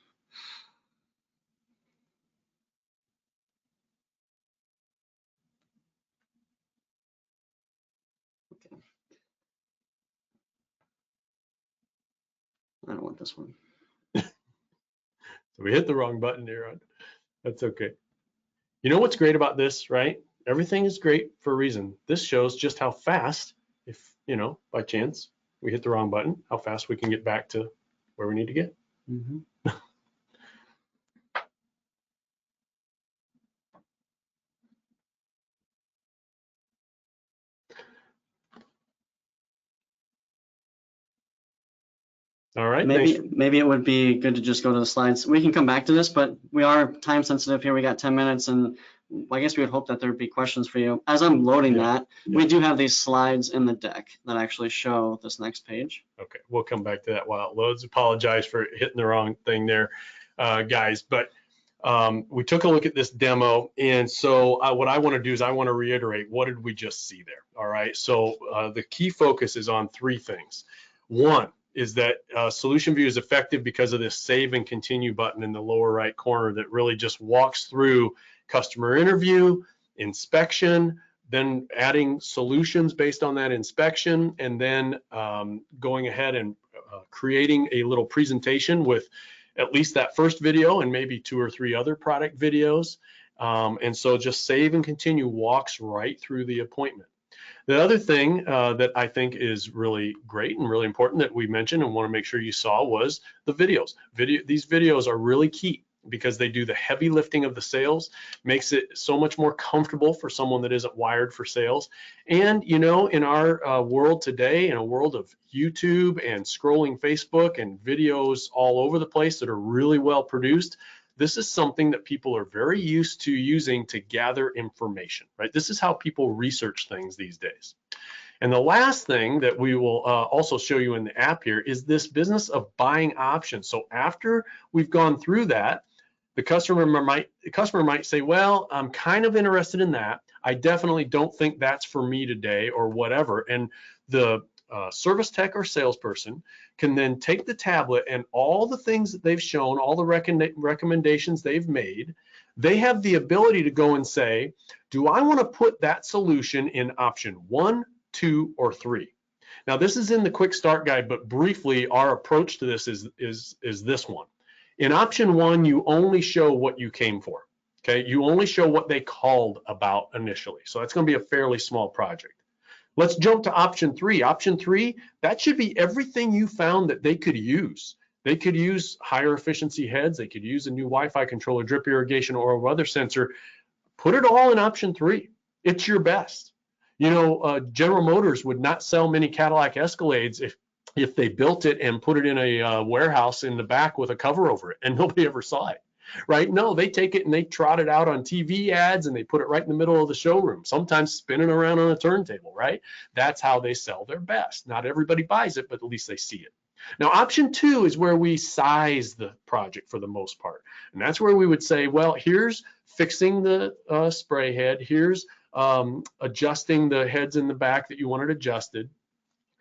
S3: Okay. I don't want this one.
S2: So we hit the wrong button here. That's okay. You know what's great about this, right? Everything is great for a reason. This shows just how fast, if by chance we hit the wrong button, how fast we can get back to where we need to get.
S3: Mm-hmm.
S2: All right.
S3: Maybe it would be good to just go to the slides. We can come back to this, but we are time sensitive here. We got 10 minutes, and I guess we would hope that there would be questions for you. As I'm loading that, we do have these slides in the deck that actually show this next page.
S2: Okay, we'll come back to that while it loads. Apologize for hitting the wrong thing there, guys. But we took a look at this demo, and so what I want to do is I want to reiterate, what did we just see there? All right, so the key focus is on three things. One is that SolutionView is effective because of this save and continue button in the lower right corner that really just walks through customer interview, inspection, then adding solutions based on that inspection, and then going ahead and creating a little presentation with at least that first video and maybe 2 or 3 other product videos. And so just save and continue walks right through the appointment. The other thing that I think is really great and really important that we mentioned and want to make sure you saw was the videos. These videos are really key because they do the heavy lifting of the sales, makes it so much more comfortable for someone that isn't wired for sales. And in our world today, in a world of YouTube and scrolling Facebook and videos all over the place that are really well produced, this is something that people are very used to using to gather information, right? This is how people research things these days. And the last thing that we will also show you in the app here is this business of buying options. So after we've gone through that, the customer might say, well, I'm kind of interested in that. I definitely don't think that's for me today or whatever. And the service tech or salesperson can then take the tablet and all the things that they've shown, all the recommendations they've made, they have the ability to go and say, do I want to put that solution in option 1, 2, or 3? Now this is in the quick start guide, but briefly our approach to this is this one. In option 1, you only show what you came for. Okay, you only show what they called about initially. So that's going to be a fairly small project. Let's jump to option 3. Option 3, that should be everything you found that they could use. They could use higher efficiency heads. They could use a new Wi-Fi controller, drip irrigation, or a weather sensor. Put it all in option 3. It's your best. General Motors would not sell many Cadillac Escalades if they built it and put it in a warehouse in the back with a cover over it and nobody ever saw it. right? No, they take it and they trot it out on TV ads and they put it right in the middle of the showroom, sometimes spinning around on a turntable, right? That's how they sell their best. Not everybody buys it, but at least they see it. Now, option 2 is where we size the project for the most part. And that's where we would say, well, here's fixing the spray head. Here's adjusting the heads in the back that you wanted adjusted.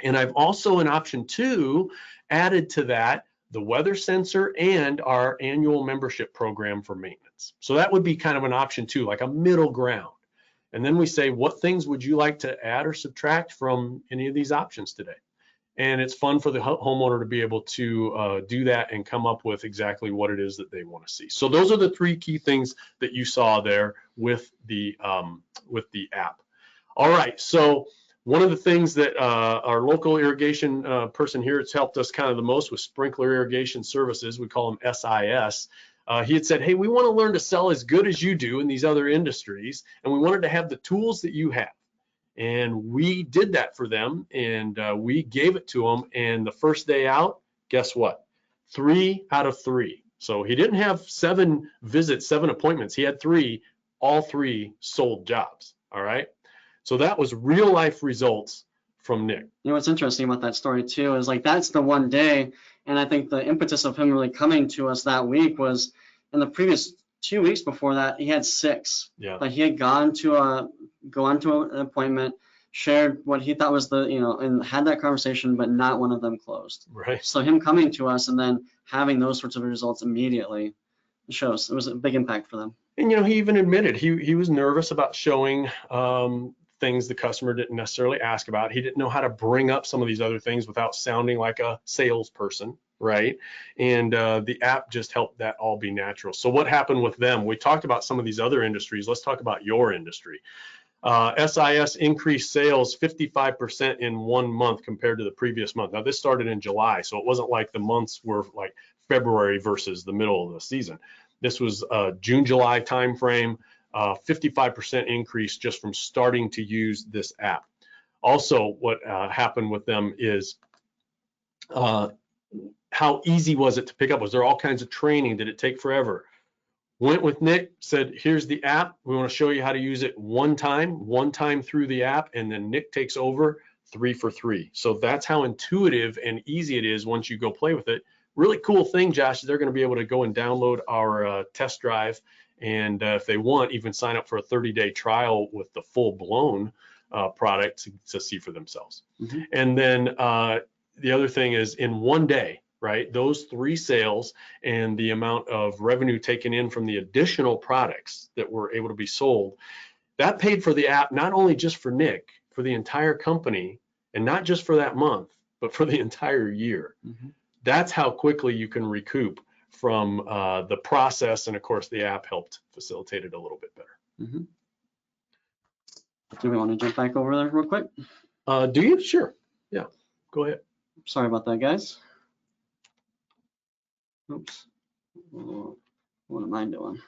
S2: And I've also in option 2 added to that the weather sensor and our annual membership program for maintenance. So that would be kind of an option 2, like a middle ground. And then we say, what things would you like to add or subtract from any of these options today? And it's fun for the homeowner to be able to do that and come up with exactly what it is that they want to see. So those are the 3 key things that you saw there with the app. All right, so one of the things that our local irrigation person here has helped us kind of the most with Sprinkler Irrigation Services, we call them SIS. He had said, hey, we want to learn to sell as good as you do in these other industries, and we wanted to have the tools that you have. And we did that for them, and we gave it to them. And the first day out, guess what? 3 out of 3. So he didn't have 7 visits, 7 appointments. He had 3, all 3 sold jobs. All right. So that was real life results from Nick.
S3: You know what's interesting about that story too is like that's the one day, and I think the impetus of him really coming to us that week was in the previous 2 weeks before that he had 6.
S2: Yeah.
S3: Like he had gone to an appointment, shared what he thought was and had that conversation, but not one of them closed.
S2: Right.
S3: So him coming to us and then having those sorts of results immediately shows it was a big impact for them.
S2: And he even admitted he was nervous about showing things the customer didn't necessarily ask about. He didn't know how to bring up some of these other things without sounding like a salesperson, right? And the app just helped that all be natural. So what happened with them? We talked about some of these other industries. Let's talk about your industry. SIS increased sales 55% in 1 month compared to the previous month. Now this started in July, so it wasn't like the months were like February versus the middle of the season. This was June, July timeframe. 55% increase just from starting to use this app. Also, what happened with them is how easy was it to pick up? Was there all kinds of training? Did it take forever? Went with Nick, said, here's the app. We want to show you how to use it one time through the app, and then Nick takes over 3 for 3. So that's how intuitive and easy it is once you go play with it. Really cool thing, Josh, is they're going to be able to go and download our test drive. And if they want, even sign up for a 30-day trial with the full-blown product to see for themselves. Mm-hmm. And then the other thing is in 1 day, right, those 3 sales and the amount of revenue taken in from the additional products that were able to be sold, that paid for the app, not only just for Nick, for the entire company, and not just for that month, but for the entire year. Mm-hmm. That's how quickly you can recoup from the process, and of course the app helped facilitate it a little bit better.
S3: Mm-hmm. Do we want to jump back over there real quick?
S2: Do you? Sure. Yeah, go ahead.
S3: Sorry about that, guys. Oops. What am I doing?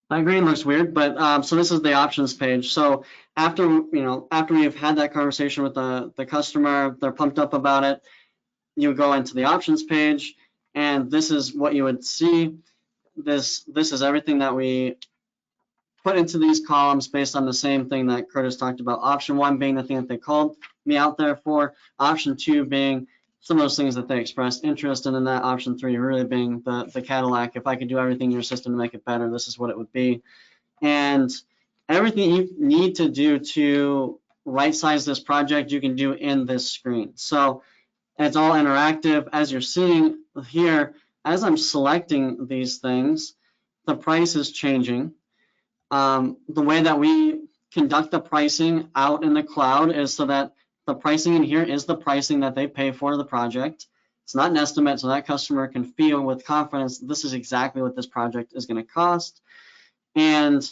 S3: My green looks weird, but so this is the options page. So after we've had that conversation with the customer, they're pumped up about it, you go into the options page, and this is what you would see. This is everything that we put into these columns based on the same thing that Curtis talked about. Option 1 being the thing that they called me out there for. Option 2 being some of those things that they expressed interest in, and that option 3 really being the Cadillac. If I could do everything in your system to make it better, this is what it would be. And everything you need to do to right size this project, you can do in this screen. So it's all interactive. As you're seeing here, as I'm selecting these things, the price is changing. The way that we conduct the pricing out in the cloud is so that the pricing in here is the pricing that they pay for the project. It's not an estimate, so that customer can feel with confidence this is exactly what this project is going to cost. And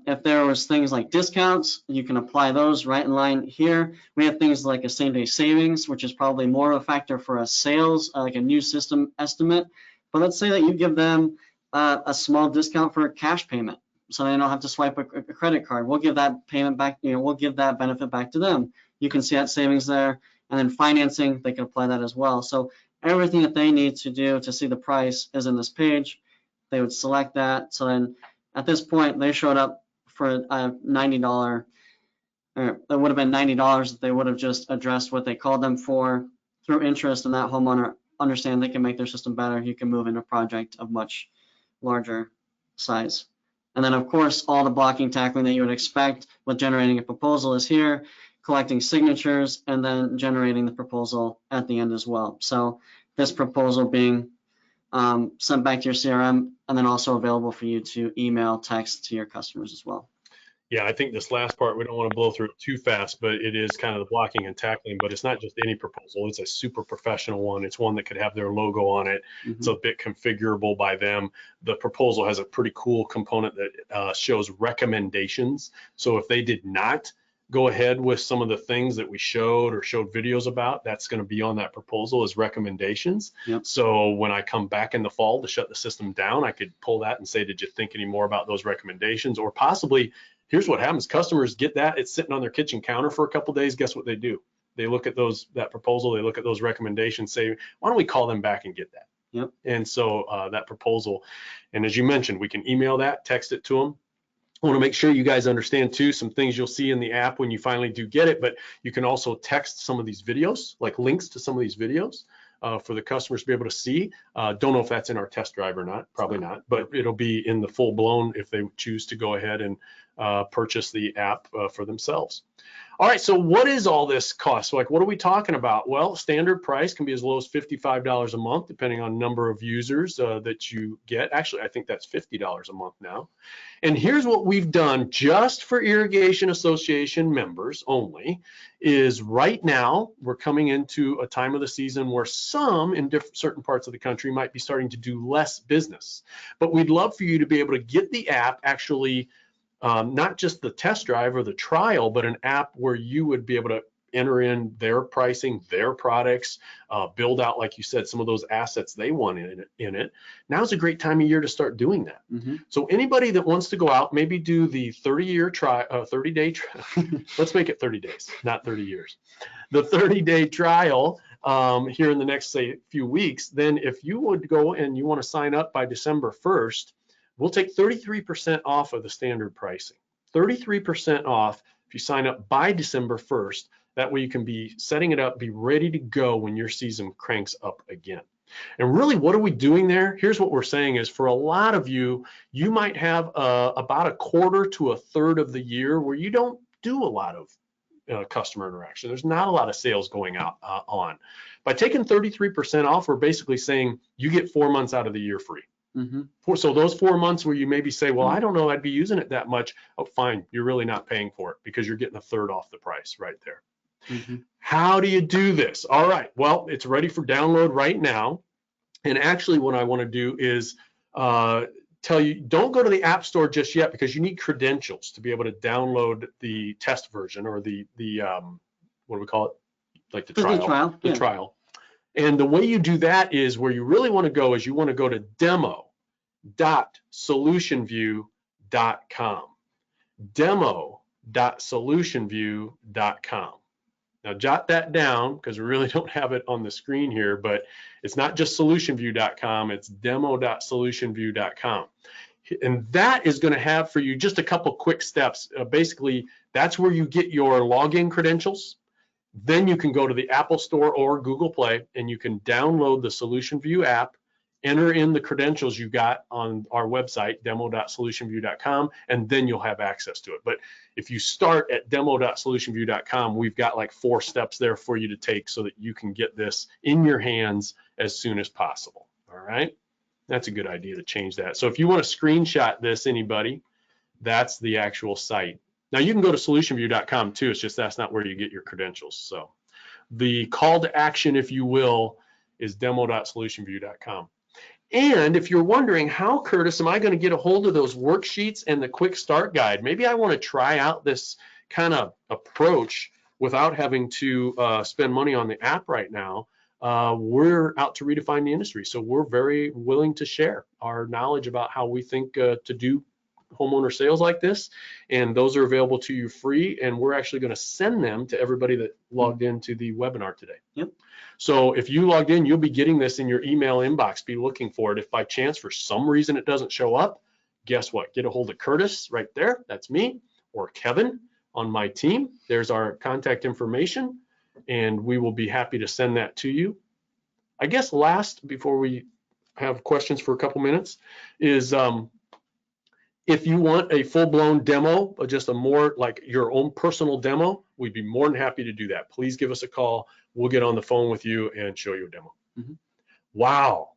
S3: if there was things like discounts, you can apply those right in line here. We have things like a same-day savings, which is probably more of a factor for a sales, like a new system estimate. But let's say that you give them a small discount for a cash payment, so they don't have to swipe a credit card. We'll give that payment back, we'll give that benefit back to them. You can see that savings there. And then financing, they can apply that as well. So everything that they need to do to see the price is in this page. They would select that. So then at this point, they showed up for a $90, or it would have been $90 if they would have just addressed what they called them for through interest, and that homeowner understand they can make their system better. You can move into a project of much larger size. And then of course, all the blocking, tackling that you would expect with generating a proposal is here, collecting signatures, and then generating the proposal at the end as well. So this proposal being sent back to your CRM, and then also available for you to email, text to your customers as well.
S2: Yeah, I think this last part, we don't want to blow through it too fast, but it is kind of the blocking and tackling, but it's not just any proposal. It's a super professional one. It's one that could have their logo on it. It's a bit configurable by them. The proposal has a pretty cool component that shows recommendations. So if they did not go ahead with some of the things that we showed or showed videos about, that's going to be on that proposal as recommendations.
S3: Yep.
S2: So when I come back in the fall to shut the system down, I could pull that and say, did you think any more about those recommendations? Or possibly, here's what happens. Customers get that. It's sitting on their kitchen counter for a couple of days. Guess what they do? They look at that proposal. They look at those recommendations, say, why don't we call them back and get that?
S3: Yep.
S2: And so that proposal, and as you mentioned, we can email that, text it to them. I want to make sure you guys understand too, some things you'll see in the app when you finally do get it, but you can also text some of these videos, like links to some of these videos for the customers to be able to see. Don't know if that's in our test drive or not, probably not, but it'll be in the full blown if they choose to go ahead and purchase the app for themselves. All right, so what is all this cost? So like, what are we talking about? Well, standard price can be as low as $55 a month, depending on number of users that you get. Actually, I think that's $50 a month now. And here's what we've done just for Irrigation Association members only, is right now we're coming into a time of the season where some in certain parts of the country might be starting to do less business. But we'd love for you to be able to get the app actually, not just the test drive or the trial, but an app where you would be able to enter in their pricing, their products, build out, like you said, some of those assets they want in it. Now's a great time of year to start doing that. So anybody that wants to go out, maybe do the 30-day trial, let's make it 30 days, not 30 years. The 30-day trial here in the next, say, few weeks, then if you would go and you want to sign up by December 1st, we'll take 33% off of the standard pricing. 33% off if you sign up by December 1st. That way you can be setting it up, be ready to go when your season cranks up again. And really, what are we doing there? Here's what we're saying is, for a lot of you, you might have about a quarter to a third of the year where you don't do a lot of customer interaction. There's not a lot of sales going out on. By taking 33% off, we're basically saying you get 4 months out of the year free. So those 4 months where you maybe say, well, I don't know, I'd be using it that much. Oh, fine, you're really not paying for it because you're getting a third off the price right there. How do you do this? All right, well, it's ready for download right now. And actually what I want to do is tell you, don't go to the App Store just yet, because you need credentials to be able to download the test version, or the what do we call it? Like the trial. The trial. And the way you do that is, where you really want to go is you want to go to demo.solutionview.com. Demo.solutionview.com. Now jot that down, because we really don't have it on the screen here, but it's not just solutionview.com, it's demo.solutionview.com. And that is going to have for you just a couple quick steps. Basically, that's where you get your login credentials. Then you can go to the Apple Store or Google Play, and you can download the SolutionView app, enter in the credentials you got on our website, demo.solutionview.com, and then you'll have access to it. But if you start at demo.solutionview.com, we've got like 4 steps there for you to take so that you can get this in your hands as soon as possible. All right, that's a good idea to change that. So if you want to screenshot this, anybody, that's the actual site. Now you can go to solutionview.com too, it's just that's not where you get your credentials. So the call to action, if you will, is demo.solutionview.com. And if you're wondering, how, Curtis, am I going to get a hold of those worksheets and the quick start guide? Maybe I want to try out this kind of approach without having to spend money on the app right now. We're out to redefine the industry, so we're very willing to share our knowledge about how we think to do homeowner sales like this, and those are available to you free, and we're actually going to send them to everybody that logged into the webinar today.
S3: Yep.
S2: So if you logged in, you'll be getting this in your email inbox. Be looking for it. If by chance for some reason it doesn't show up, guess what? Get a hold of Curtis right there. That's me, or Kevin on my team. There's our contact information, and we will be happy to send that to you. I guess last, before we have questions for a couple minutes, is if you want a full-blown demo, or just a more like your own personal demo, we'd be more than happy to do that. Please give us a call. We'll get on the phone with you and show you a demo.
S3: Mm-hmm.
S2: Wow.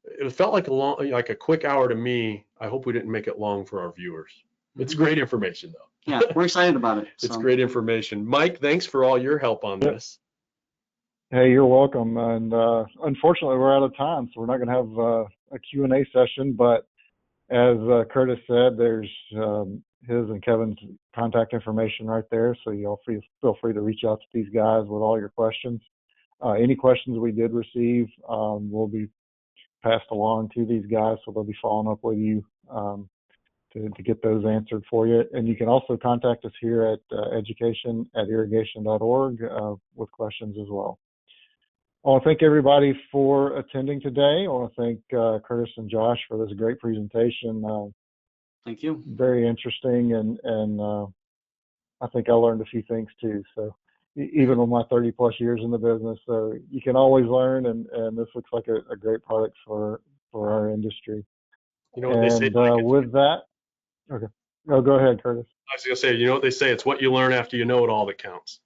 S2: It felt like a quick hour to me. I hope we didn't make it long for our viewers. It's great information though.
S3: Yeah, we're excited about it.
S2: It's
S3: so.
S2: great information. Mike, thanks for all your help on this.
S5: Hey, you're welcome. And unfortunately, we're out of time, so we're not going to have a Q&A session. But as Curtis said, there's his and Kevin's contact information right there, so you'll feel free to reach out to these guys with all your questions. Any questions we did receive will be passed along to these guys, so they'll be following up with you to get those answered for you. And you can also contact us here at education@irrigation.org with questions as well. I want to thank everybody for attending today. I want to thank Curtis and Josh for this great presentation.
S3: Thank you.
S5: Very interesting, and I think I learned a few things too. So even with my 30 plus years in the business, so you can always learn, and this looks like a great product for our industry.
S2: You know what they say, Mike,
S5: with that, okay. No, go ahead, Curtis.
S2: I was gonna say, you know what they say, it's what you learn after you know it all that counts.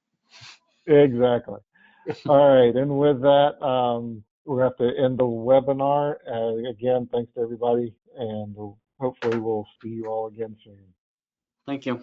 S5: Exactly. All right, and with that, we'll have to end the webinar. Again, thanks to everybody, and hopefully we'll see you all again soon.
S3: Thank you.